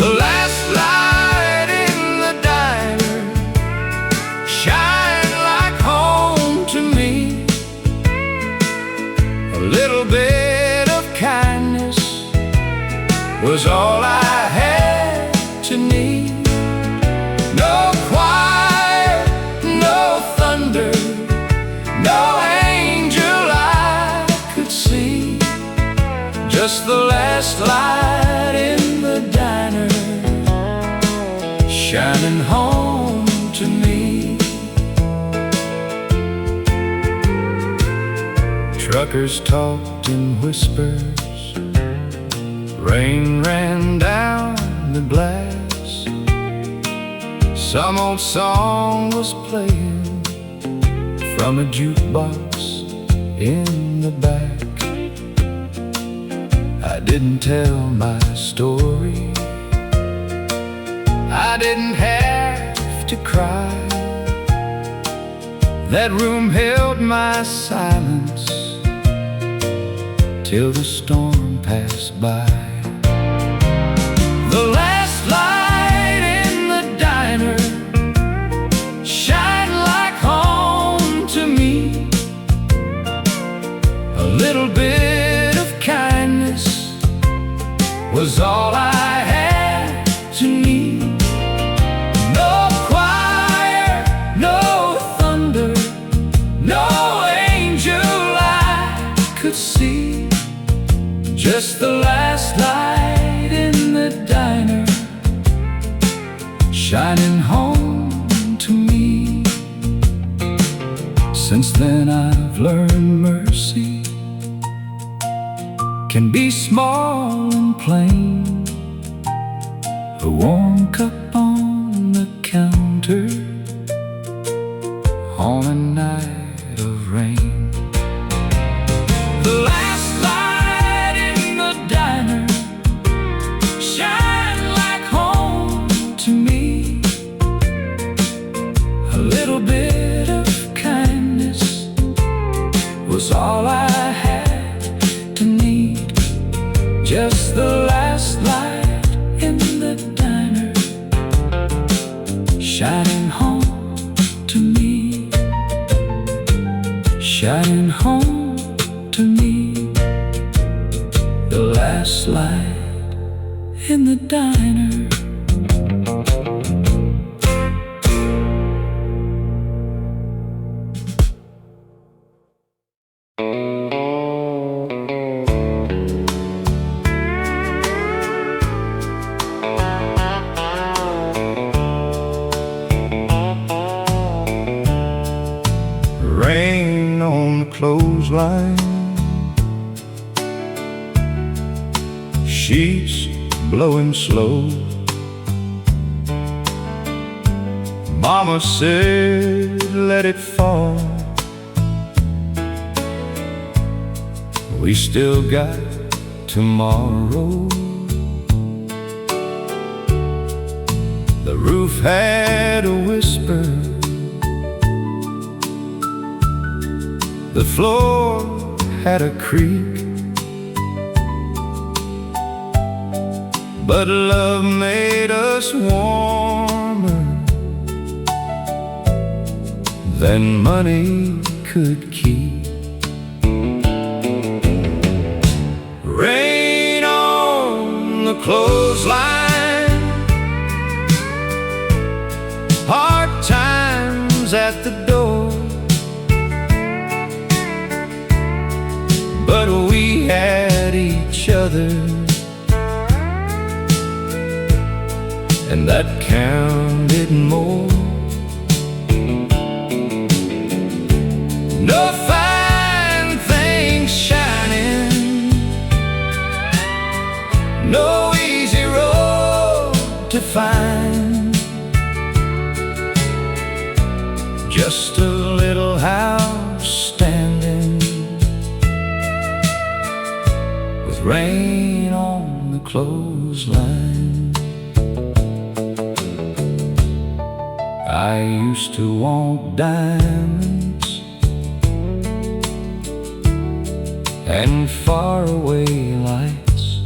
The last light in the diner shined like home to me. A little bit of kindness was all I had to need. No choir, no thunder, no angel I could see. Just the last light in the diner shining home to me. Truckers talked in whispers, rain ran down the glass. Some old song was playing from a jukebox in the back. I didn't tell my story, I didn't have to cry. That room held my silence till the storm passed by. The last light in the diner shined like home to me. A little bit of kindness was all I had to need. No choir, no thunder, no angel I could see. Just the last light in the diner shining home to me. Since then I've learned mercy can be small and plain. A warm cup on the counter on a night of rain. The last light in the diner shine like home to me. A little bit of kindness was all I had to need. Just the last light in the diner shining home to me, shining home to me. The last light in the diner. Rain on the clothesline, sheets blowing slow. Mama said let it fall. We still got tomorrow. The roof had a whisper, the floor had a creak, but love made us warmer than money could keep. Rain on the clothesline, hard times at the door, but we had each other, and that counted more. No fine things shining, no easy road to find, just a little house standing with rain on the clothesline. I used to want diamonds and faraway lights.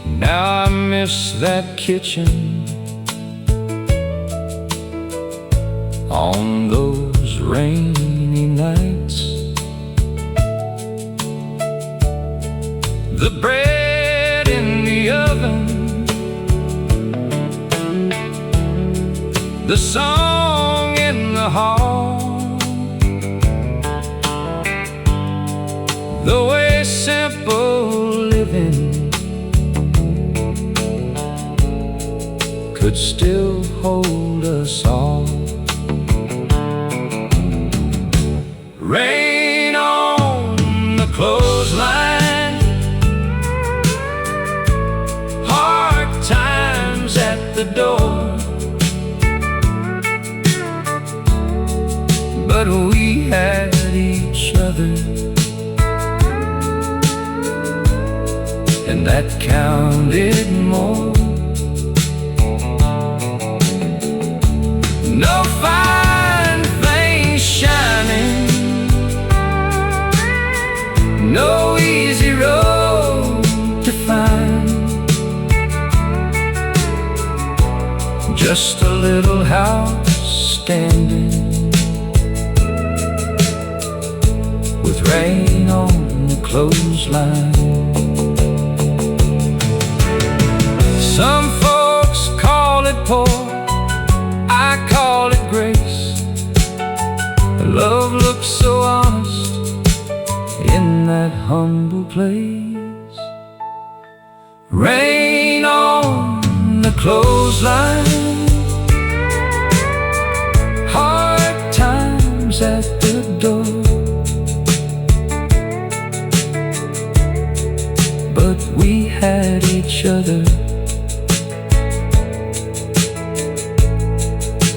Now I miss that kitchen on those rainy nights. The bread in the oven, the song in the hall, the way simple living could still hold us all. Rain on the clothesline, hard times at the door, but we had each other, and that counted more. No fine things shining, no easy road to find, just a little house standing with rain on the clothesline. Some folks call it poor, I call it grace. Love looks so honest in that humble place. Rain on the clothesline, hard times at the door, but we had each other,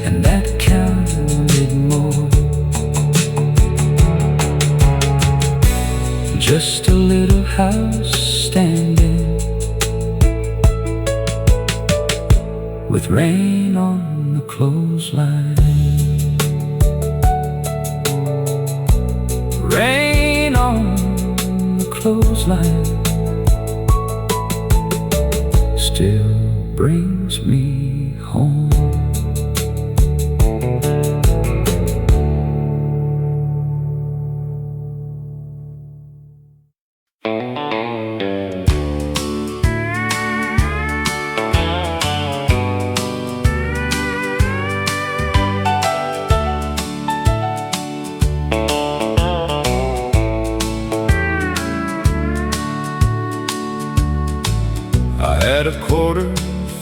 and that counted more. Just a little house standing with rain on the clothesline. Rain on the clothesline still brings me home. Had a quarter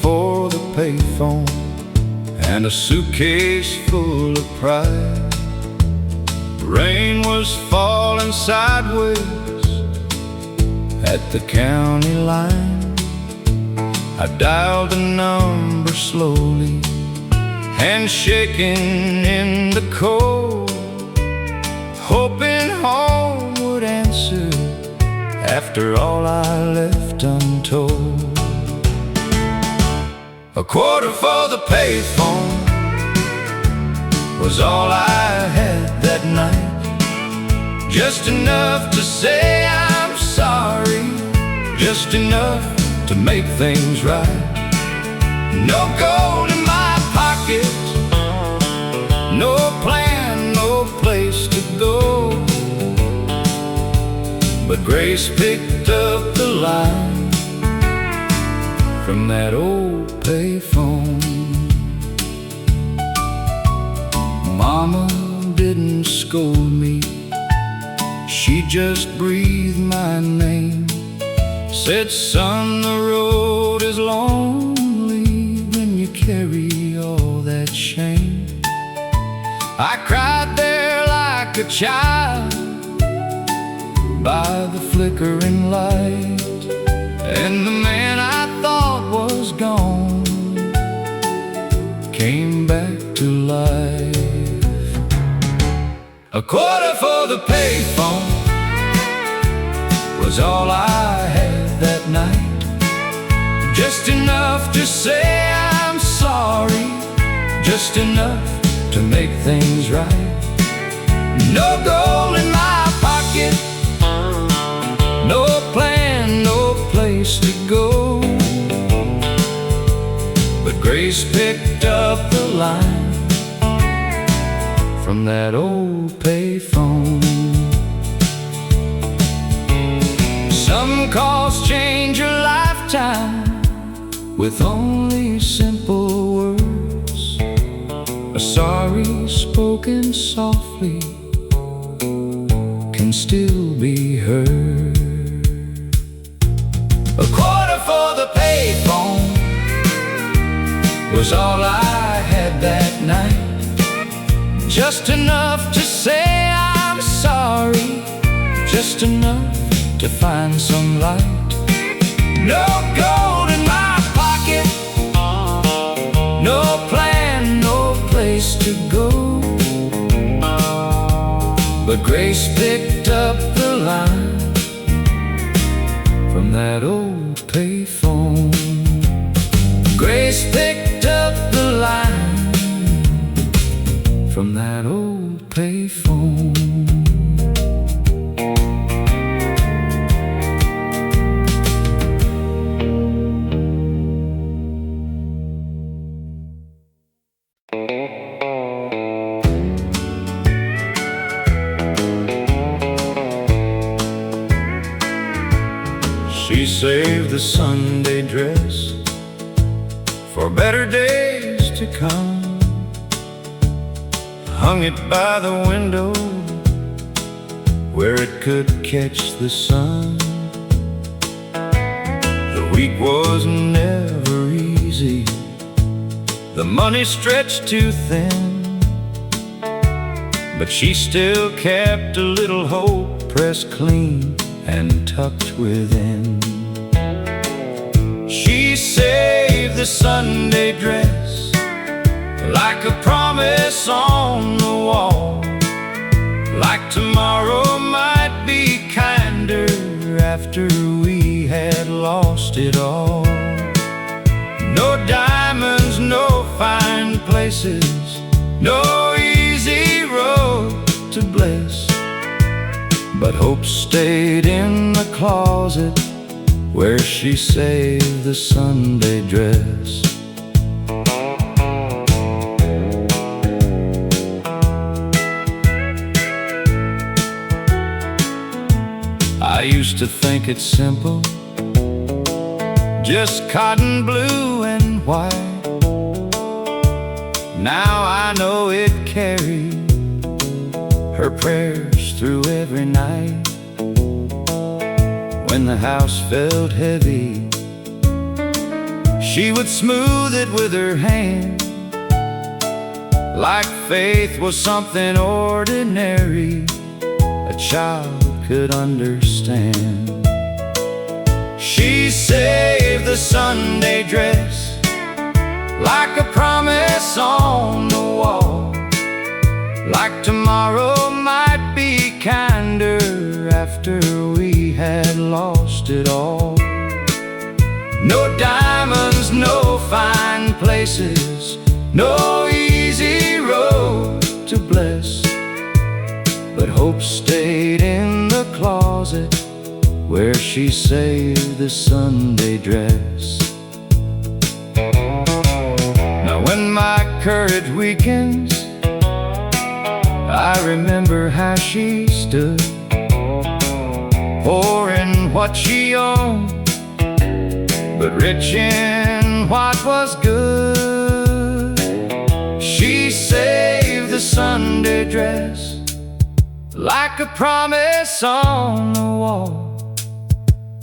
for the payphone and a suitcase full of pride. Rain was falling sideways at the county line. I dialed the number slowly, hands shaking in the cold, hoping home would answer after all I left untold. A quarter for the payphone was all I had that night, just enough to say I'm sorry, just enough to make things right. No gold in my pocket, no plan, no place to go, but Grace picked up the line from that old payphone. Mama didn't scold me, she just breathed my name, said, son, the road is lonely when you carry all that shame. I cried there like a child by the flickering light, and the man I thought was gone came back to life. A quarter for the payphone was all I had that night, just enough to say I'm sorry, just enough to make things right. No Grace picked up the line from that old payphone. Some calls change your lifetime with only simple words. A sorry spoken softly can still be heard. A quarter for the payphone was all I had that night. Just enough to say I'm sorry, just enough to find some light. No gold in my pocket, no plan, no place to go. But Grace picked up the line from that old payphone. Grace picked up the line from that old payphone. She saved the Sunday dress for better days to come. Hung it by the window where it could catch the sun. The week was never easy, the money stretched too thin, but she still kept a little hope pressed clean and tucked within. She saved the Sunday dress like a promise on the wall, like tomorrow might be kinder after we had lost it all. No diamonds, no fine places, no easy road to bless, but hope stayed in the closet where she saved the Sunday dress. I used to think it's simple, just cotton blue and white. Now I know it carried her prayers through every night. When the house felt heavy, she would smooth it with her hand, like faith was something ordinary a child could understand. She saved the Sunday dress like a promise on the wall, like tomorrow might be kinder after we had lost it all. No diamonds, no fine places, no easy road to bless, but hope stayed in the closet where she saved the Sunday dress. Now when my courage weakens, I remember how she stood, poor in what she owned, but rich in what was good. She saved the Sunday dress like a promise on the wall,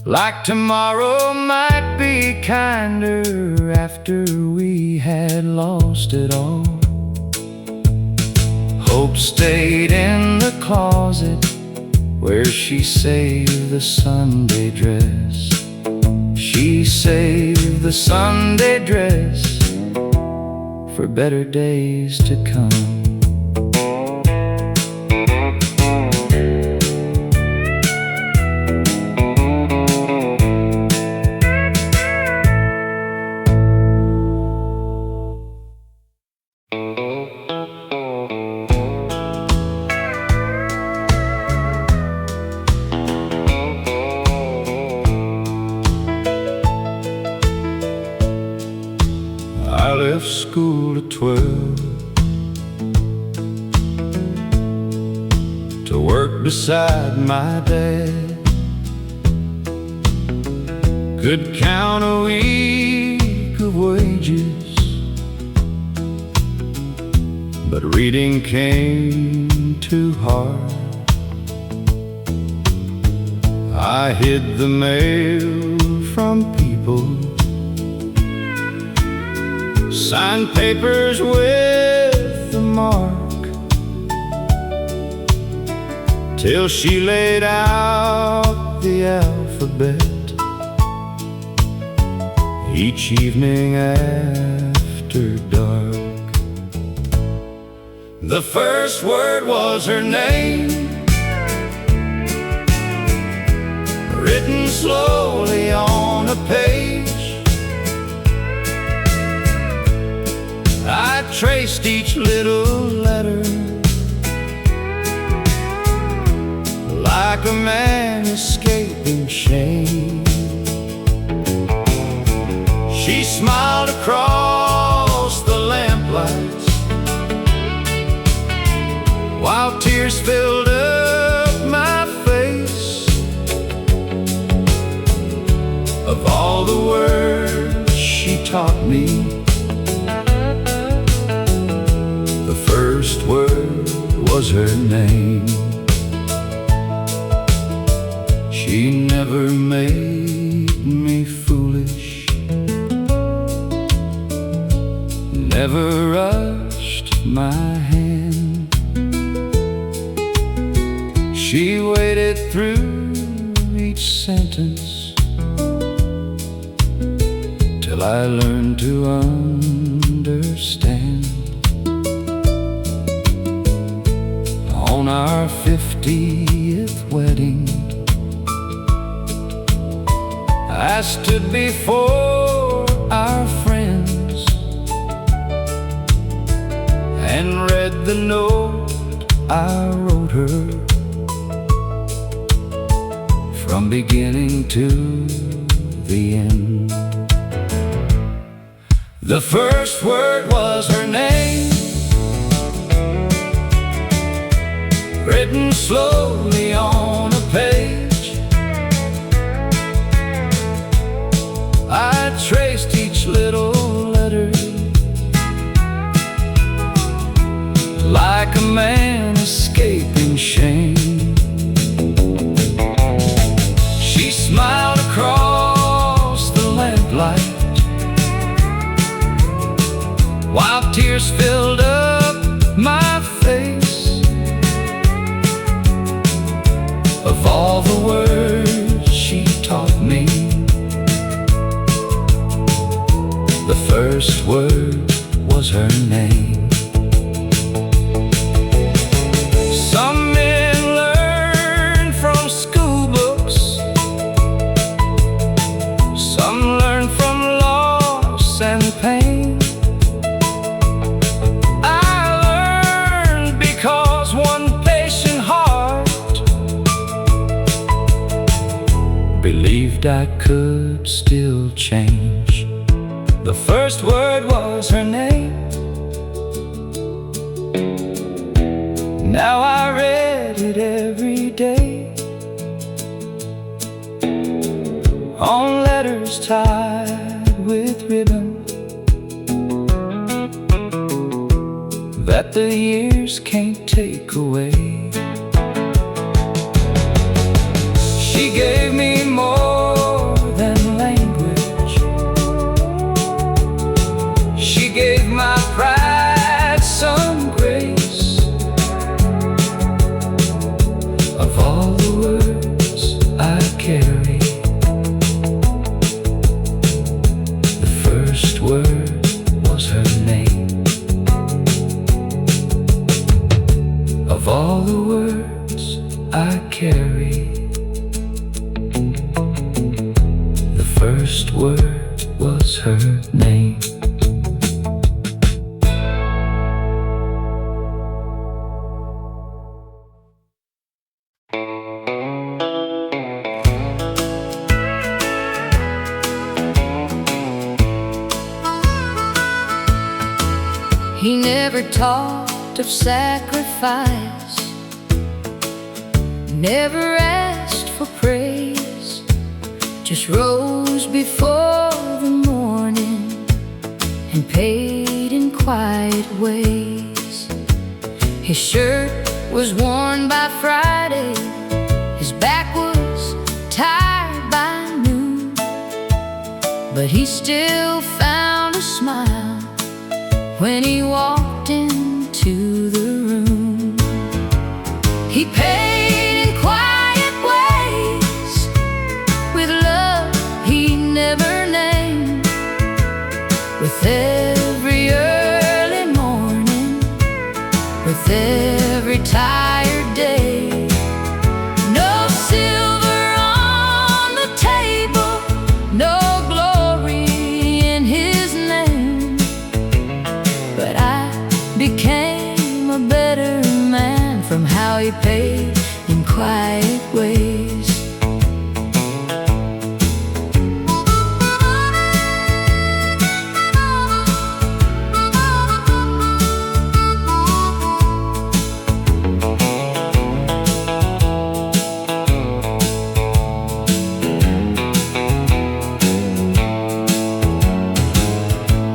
like tomorrow might be kinder after we had lost it all. Hope stayed in the closet where she saved the Sunday dress. She saved the Sunday dress for better days to come. school at 12, to work beside my dad. Could count a week of wages, but reading came too hard. I hid the mail from people, signed papers with the mark, till she laid out the alphabet each evening after dark. The first word was her name, written slowly on a page. I traced each little letter like a man escaping shame. She smiled across the lamplights while tears filled up my face. Of all the words she taught me, the first word was her name. She never made me foolish, never rushed my hand. She waited through each sentence till I learned to understand. On our 50th wedding, I stood before our friends and read the note I wrote her, from beginning to the end. The first word was her name, written slowly on a page. I traced each little letter like a man escaping shame. She smiled across the lamplight while tears filled up my face. Of all the words she taught me, the first word was her name. Some men learn from school books, some learn from loss and pain. I learned because one patient heart believed I could still change. The first word was her name. Now I read it every day on letters tied with ribbon that the years can't take away. She gave me more than language. She gave my pride some grace. Of all the words I carry, the first word was her name. Of all the words I carry, the first word was her name. He never talked of sacrifice, never asked for praise, just rose before the morning and paid in quiet ways. His shirt was worn by Friday, his back was tired by noon, but he still found a smile when he walked into the room. He paid in quiet ways, with love he never named, with every early morning, with every tired day. No silver on the table, no glory in his name, but I became a better man from how he paid in quiet ways.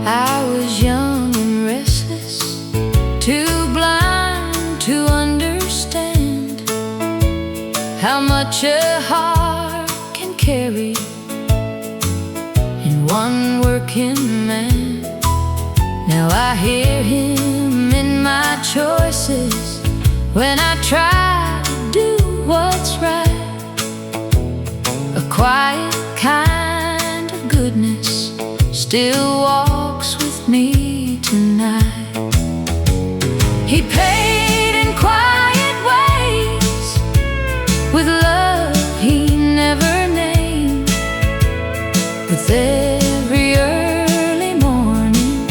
I was young and restless, too blind to understand how much a heart can carry in one working man. Now I hear him in my choices when I try to do what's right. A quiet kind of goodness still walks with me tonight. He paid in quiet ways, with love he never named, with every early morning,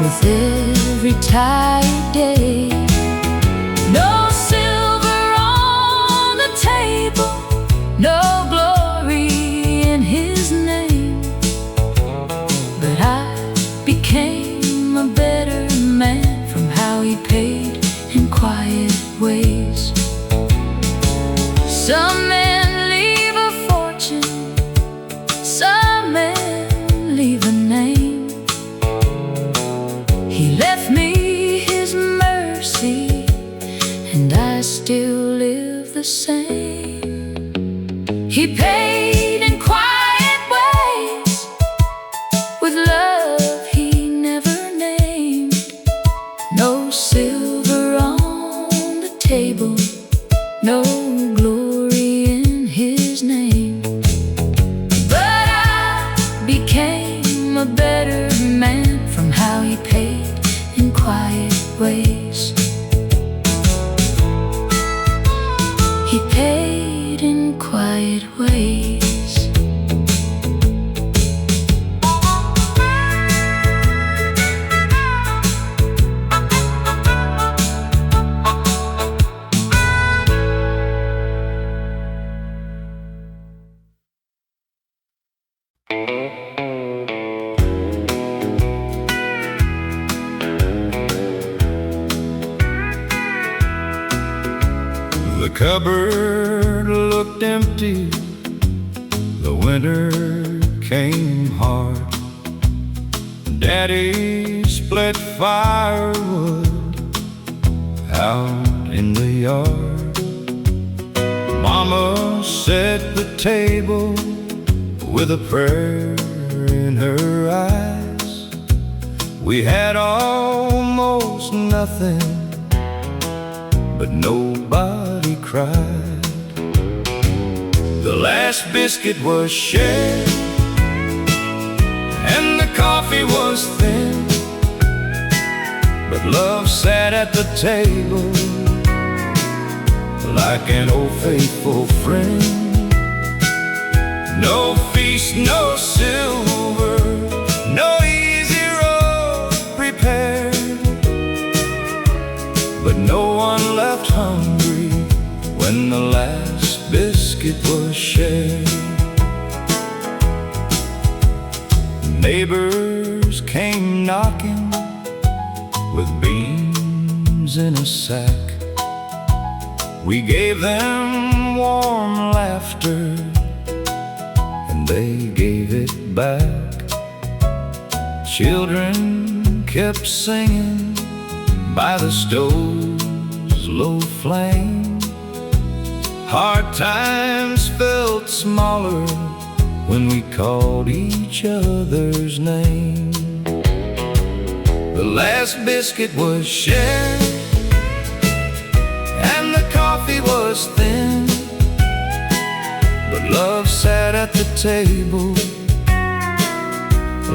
with every tired day. No silver on the table, no glory in his name, but I became a better man from how he paid in quiet ways. Some men leave a fortune, some men leave a name. He left me his mercy, and I still live the same. He paid in quiet ways, with love he never named. No silver on the table, no glory in his name, but I became a better man from how he paid in quiet ways. He paid in quiet ways. The cupboard looked empty, the winter came hard. Daddy split firewood out in the yard. Mama set the table with a prayer in her eyes. We had almost nothing, but nobody cried. The last biscuit was shared, and the coffee was thin, but love sat at the table like an old faithful friend. No feast, no silver, no easy road prepared, but no one left hungry when the last biscuit was shared. Neighbors came knocking, crumbs in a sack. We gave them warm laughter, and they gave it back. Children kept singing by the stove's low flame. Hard times felt smaller when we called each other's name. The last biscuit was shared, and the coffee was thin, but love sat at the table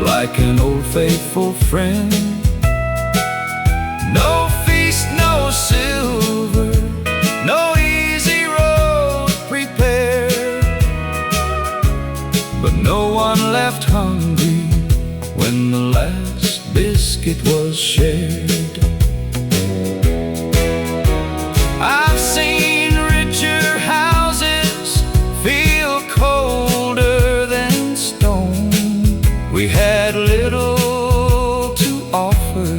like an old faithful friend. No feast, no silver, no easy road prepared, but no one left hungry when the last biscuit was shared. I've seen richer houses feel colder than stone. We had little to offer,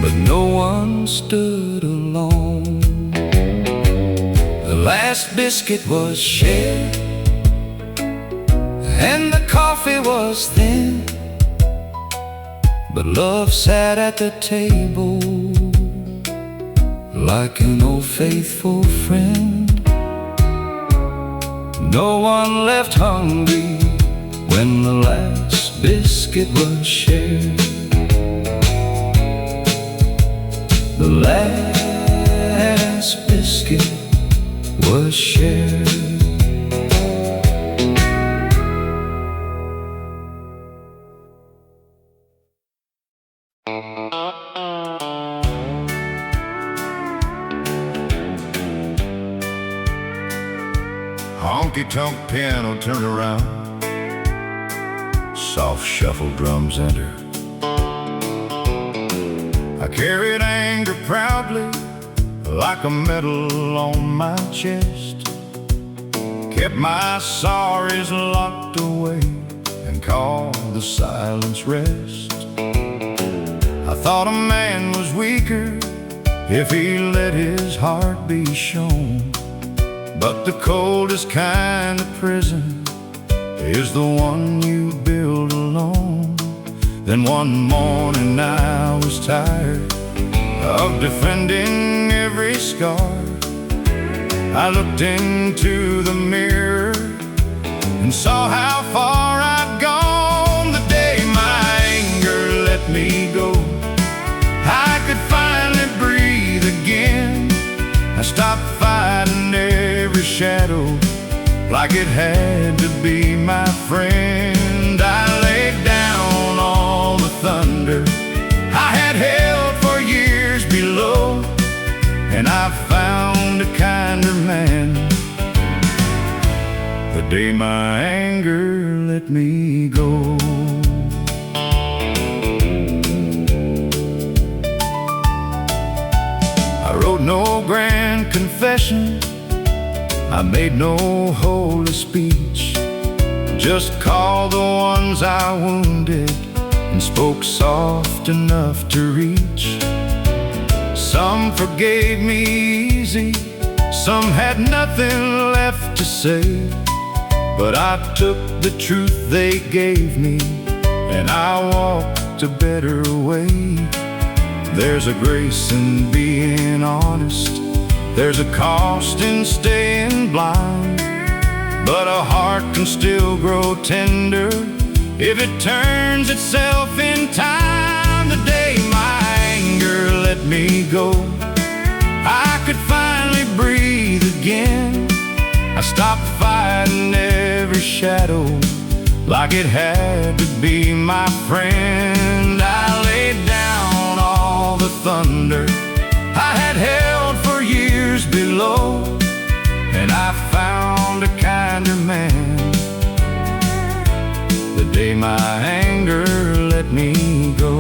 but no one stood alone. The last biscuit was shared, and the coffee was thin, but love sat at the table like an old faithful friend. No one left hungry when the last biscuit was shared. The last biscuit was shared. Honky tonk piano turn around, soft shuffle drums enter. I carried anger proudly like a medal on my chest, kept my sorries locked away and called the silence rest. I thought a man was weaker if he let his heart be shown, but the coldest kind of prison is the one you build alone. Then one morning I was tired of defending every scar. I looked into the mirror and saw how far I'd gone. The day my anger let me go, I could finally breathe again. I stopped fighting every shadow like it had to be my friend. I laid down all the thunder I had held for years below, and I found a kinder man the day my anger let me go. I wrote no grand confession, I made no holy speech, just called the ones I wounded and spoke soft enough to reach. Some forgave me easy, some had nothing left to say, but I took the truth they gave me and I walked a better way. There's a grace in being honest, there's a cost in staying blind, but a heart can still grow tender if it turns itself in time. The day my anger let me go, I could finally breathe again. I stopped fighting every shadow like it had to be my friend. I laid down all the thunder I had held for years below, and I found a kinder man the day my anger let me go.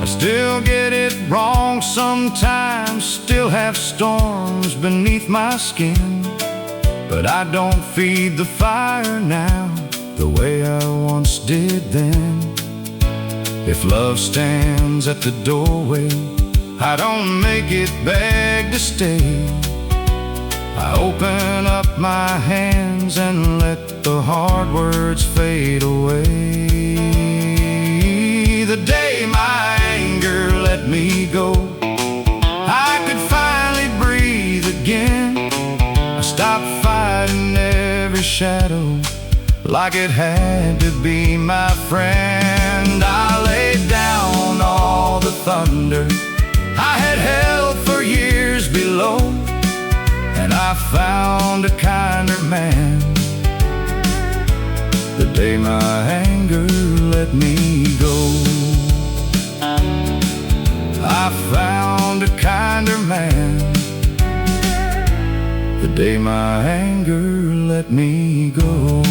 I still get it wrong sometimes, still have storms beneath my skin, but I don't feed the fire now the way I once did then. If love stands at the doorway, I don't make it beg to stay. I open up my hands and let the hard words fade away. The day my anger let me go, I could finally breathe again. I stopped fighting every shadow like it had to be my friend. I laid down all the thunder I had held for years below, and I found a kinder man the day my anger let me go. I found a kinder man the day my anger let me go.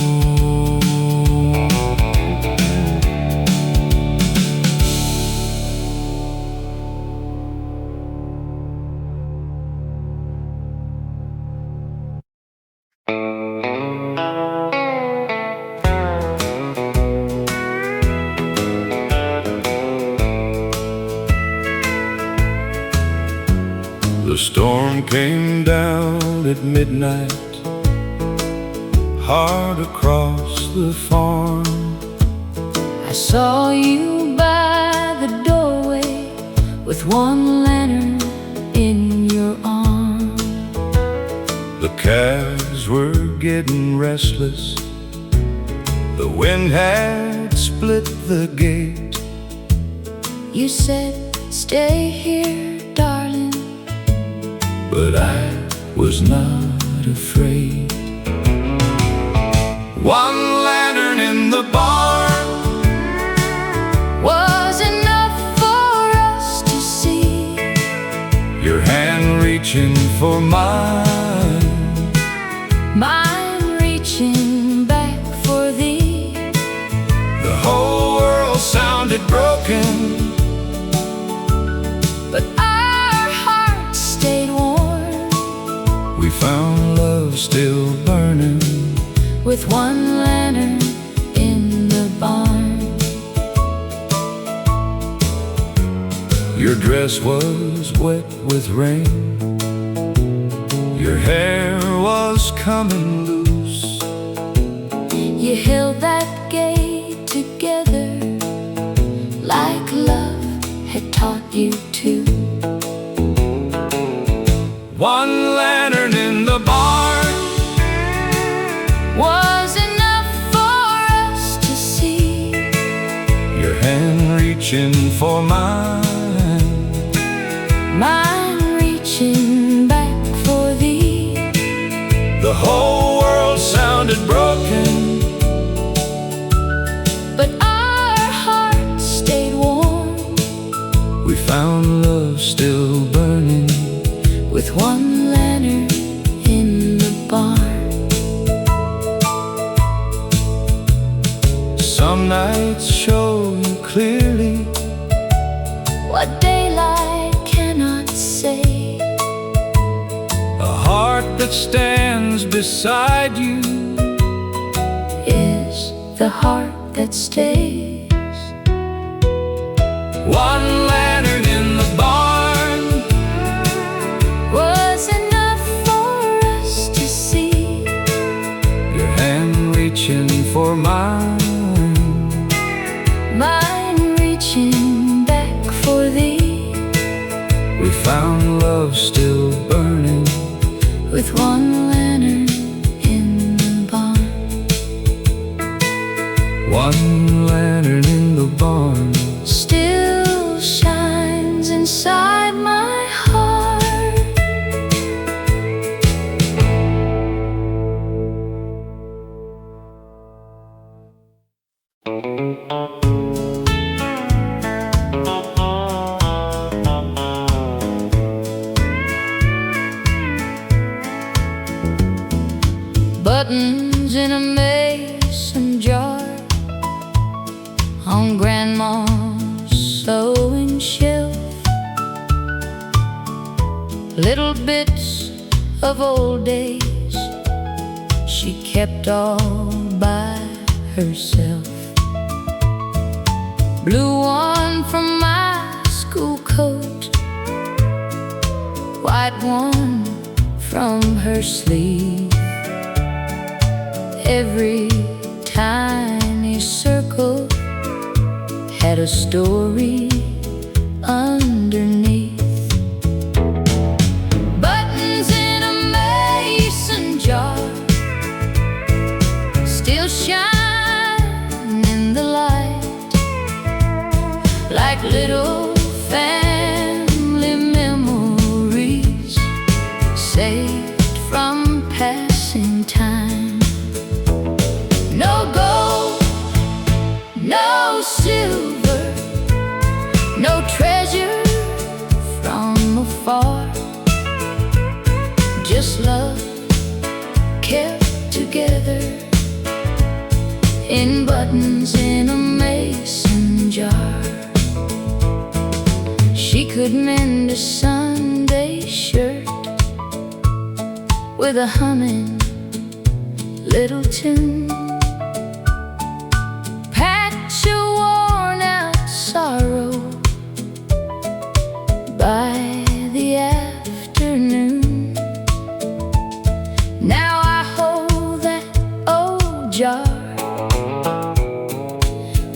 The storm came down at midnight, hard across the farm. I saw you by the doorway with one lantern in your arm. The calves were getting restless, the wind had split the gate. You said, "Stay here, darling," but I was not afraid. One lantern in the barn was enough for us to see. Your hand reaching for mine, mine reaching back for thee. The whole world sounded broken, but our hearts stayed warm. We found love still burning with one lantern in the barn. Your dress was wet with rain, your hair was coming loose. You held that gate together like love had taught you to. One lantern in the barn was enough for us to see. Your hand reaching for mine, mine reaching back for thee. The whole world sounded broken, but our hearts stayed warm. We found love still burning with one lantern in the barn. Some nights show you clearly what daylight cannot say. A heart that stands beside you is the heart that stays. One lantern in the barn was enough for us to see. Your hand reaching for mine, mine reaching back for thee. We found love still burning with one lantern in the barn. One lantern in the barn still shines inside my heart. Buttons in a mason jar on Grandma's sewing shelf. Little bits of old days she kept all by herself. blue one from my school coat, white one from her sleeve. Every tiny circle had a story underneath. Buttons in a mason jar still shine in the light, like little family memories saved from passing time. No gold, no silver, no treasure from afar, just love kept together in buttons in a mason jar. She could mend a Sunday shirt with a humming little tune, patch a worn out sorrow by the afternoon. Now I hold that old jar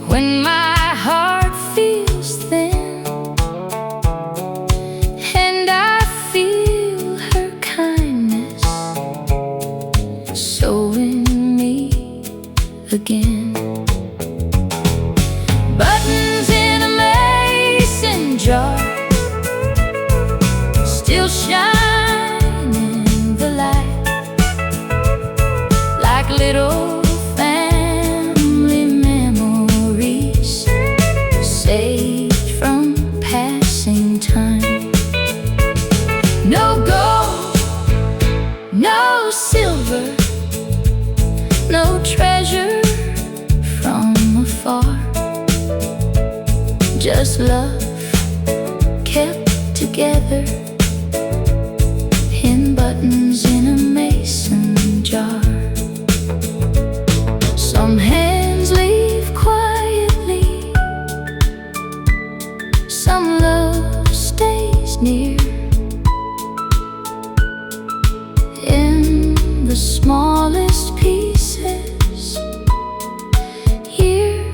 when my heart feels thin, and I feel her kindness sewing me again. Buttons in a mason jar still shine in the light, like little family memories saved from passing time. No gold, no silver, no treasure from afar, just love kept together in buttons in a mason jar. Some hands leave quietly, some love stays near. In the smallest pieces, year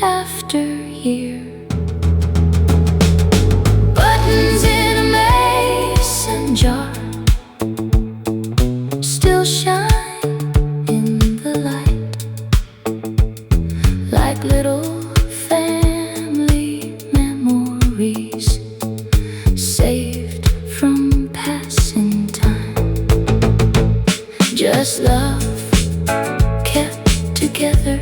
after year. Buttons in a mason jar still shine in the light, like little family memories saved from passing time. Just love kept together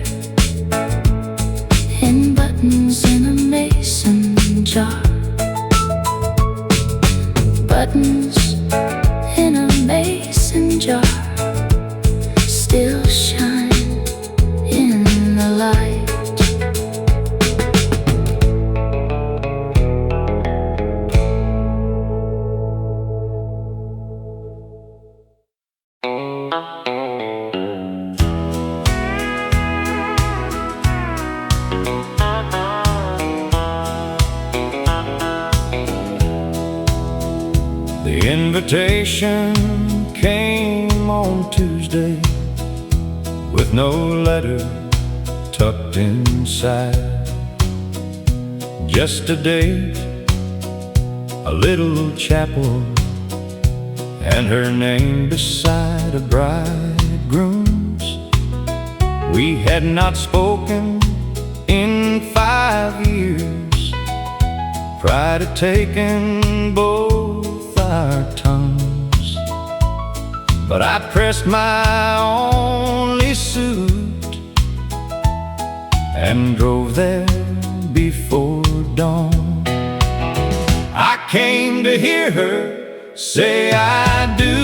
in buttons in a mason jar. Buttons in a mason jar still shine in the light. The invitation came on Tuesday with no letter tucked inside. Just a date, a little chapel, and her name beside a bridegroom's. We had not spoken in 5 years, pride had taken both our tongues. But I pressed my only suit and drove there before dawn. I came to hear her say I do,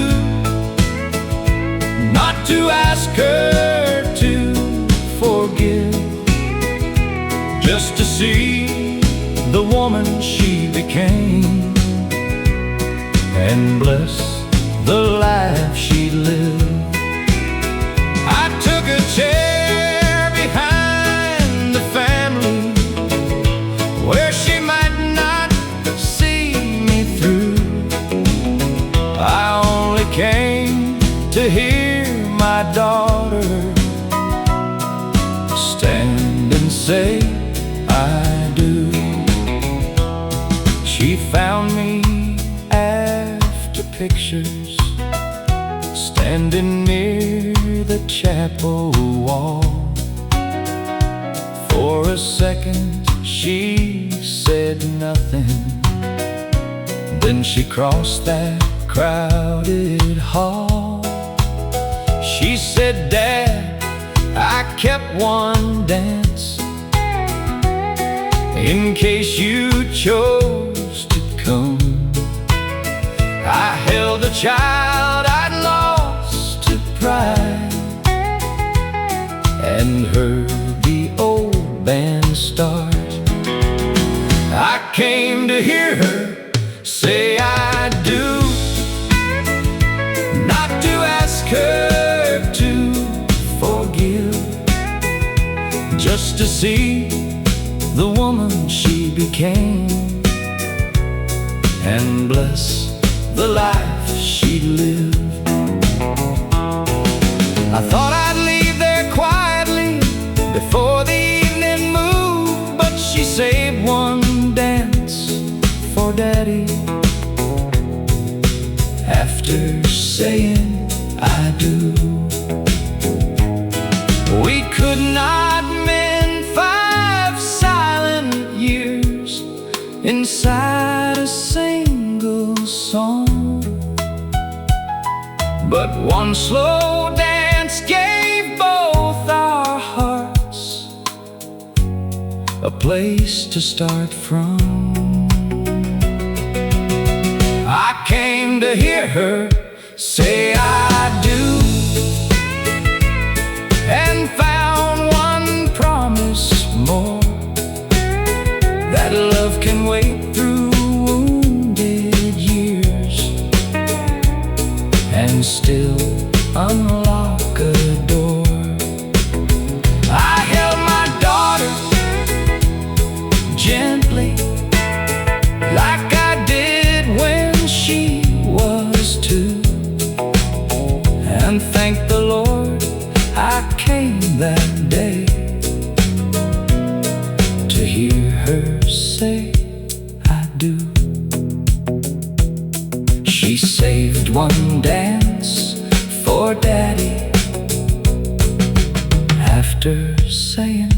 not to ask her to forgive, just to see the woman she became and bless the life she lived. I took a chair behind the family pictures standing near the chapel wall. For a second she said nothing, then she crossed that crowded hall. She said, "Dad, I kept one dance in case you chose to come." I held a child I'd lost to pride and heard the old band start. I came to hear her say I do, not to ask her to forgive, just to see the woman she became and bless the life she'd lived. I thought I'd leave there quietly before the evening moved, but she saved one dance for Daddy after saying I do. We could not mend 5 silent years inside a single song, but one slow dance gave both our hearts a place to start from. I came to hear her say I do, and found one promise more, that love can wait through wounded years and still unlock a door. I held my daughter gently, like I did when she was 2, and thank the Lord I came that day to hear her say I do. She saved one dance for Daddy after saying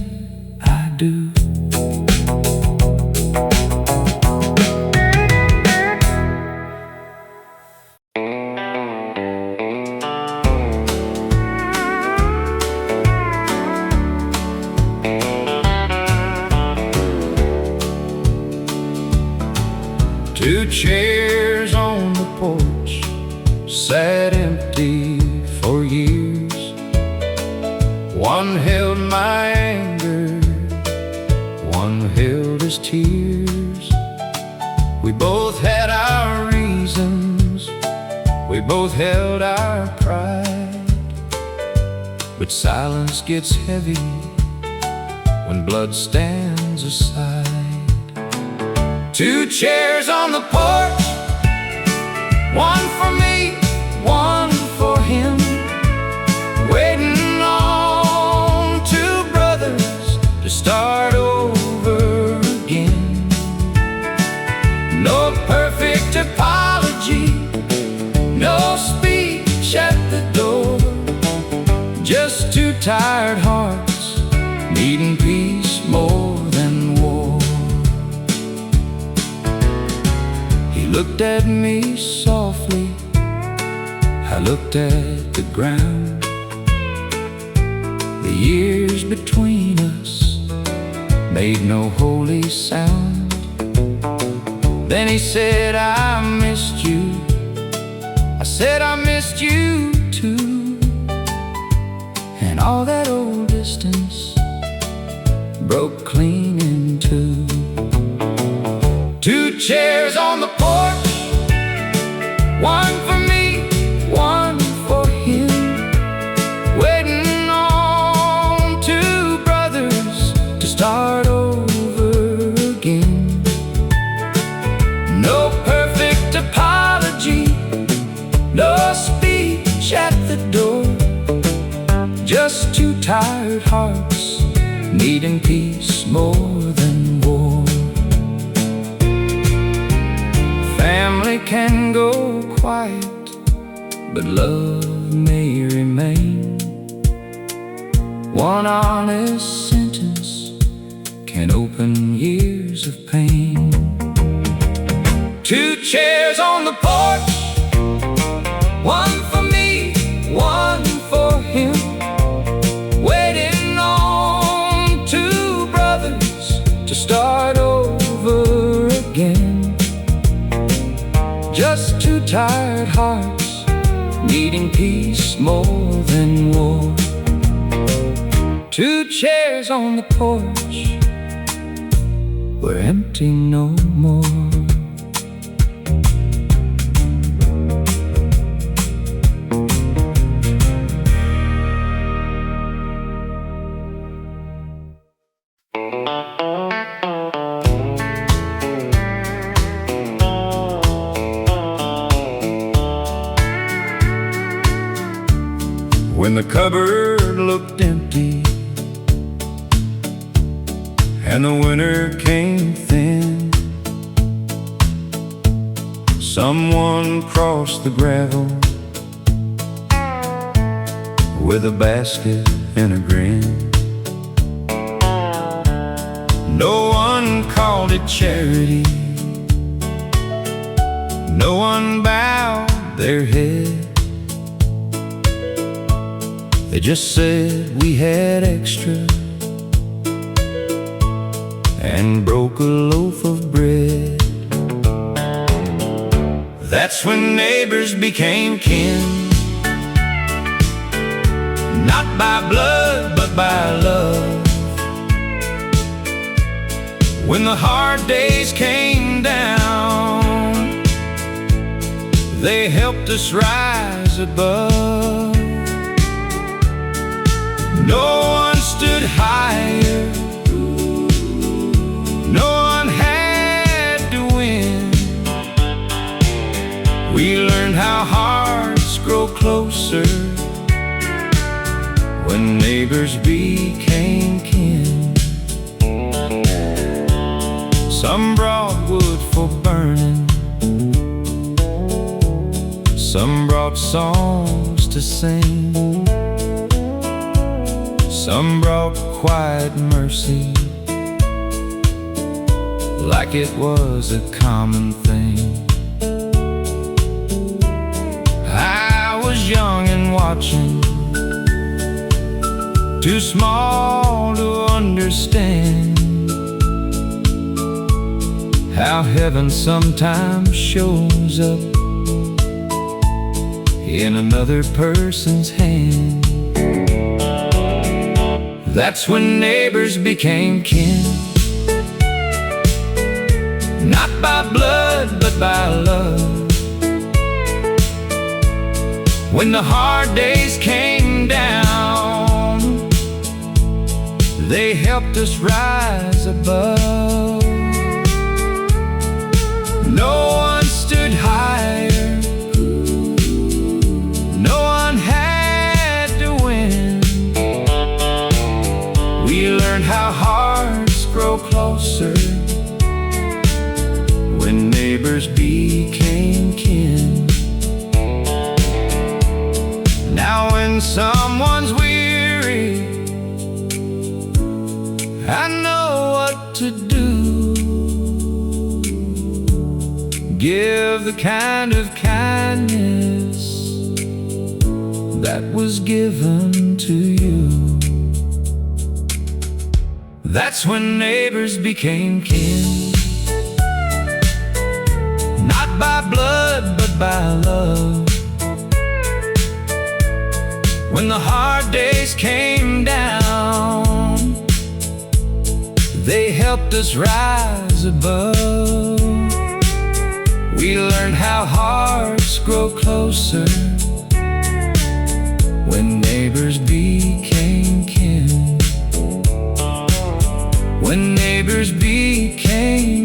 I do. Two chairs on the porch sat empty for years. One held my anger, one held his tears. We both had our reasons, we both held our pride, but silence gets heavy when blood stands aside. Two chairs on the porch, one for me, one for him, waiting on two brothers to start over again. No perfect apology, no speech at the door, just two tired hearts needing peace more than war. He looked at me softly, I looked at the ground. The years between us made no holy sound. Then he said, I missed you. I said, I missed you too. And all that old distance broke clean in two. Two chairs on the porch, one for me, one for him, waiting on two brothers to start over again. No perfect apology, no speech at the door, just two tired hearts needing peace more than war. Family can go quiet quiet, but love may remain. One honest sentence can open years of pain. Two chairs on the porch, one for me, one for him, waiting on two brothers to start over again. Just two tired hearts needing peace more than war. Two chairs on the porch, we're empty no more. When the cupboard looked empty and the winter came thin, someone crossed the gravel with a basket and a grin. No one called it charity, no one bowed their head. They just said we had extra and broke a loaf of bread. That's when neighbors became kin, not by blood but by love. When the hard days came down, they helped us rise above. No one stood higher, no one had to win. We learned how hearts grow closer when neighbors became kin. Some brought wood for burning, some brought songs to sing, some brought quiet mercy, like it was a common thing. I was young and watching, too small to understand how heaven sometimes shows up in another person's hand. That's when neighbors became kin, not by blood but by love. When the hard days came down, they helped us rise above. No one stood higher, no one had to win. We learned how hearts grow closer when neighbors became kin. Now when someone's weary, I know what to do. Give the kind of kindness that was given to you. That's when neighbors became kin, not by blood but by love. When the hard days came down, they helped us rise above. We learned how hearts grow closer when neighbors became kin. When neighbors became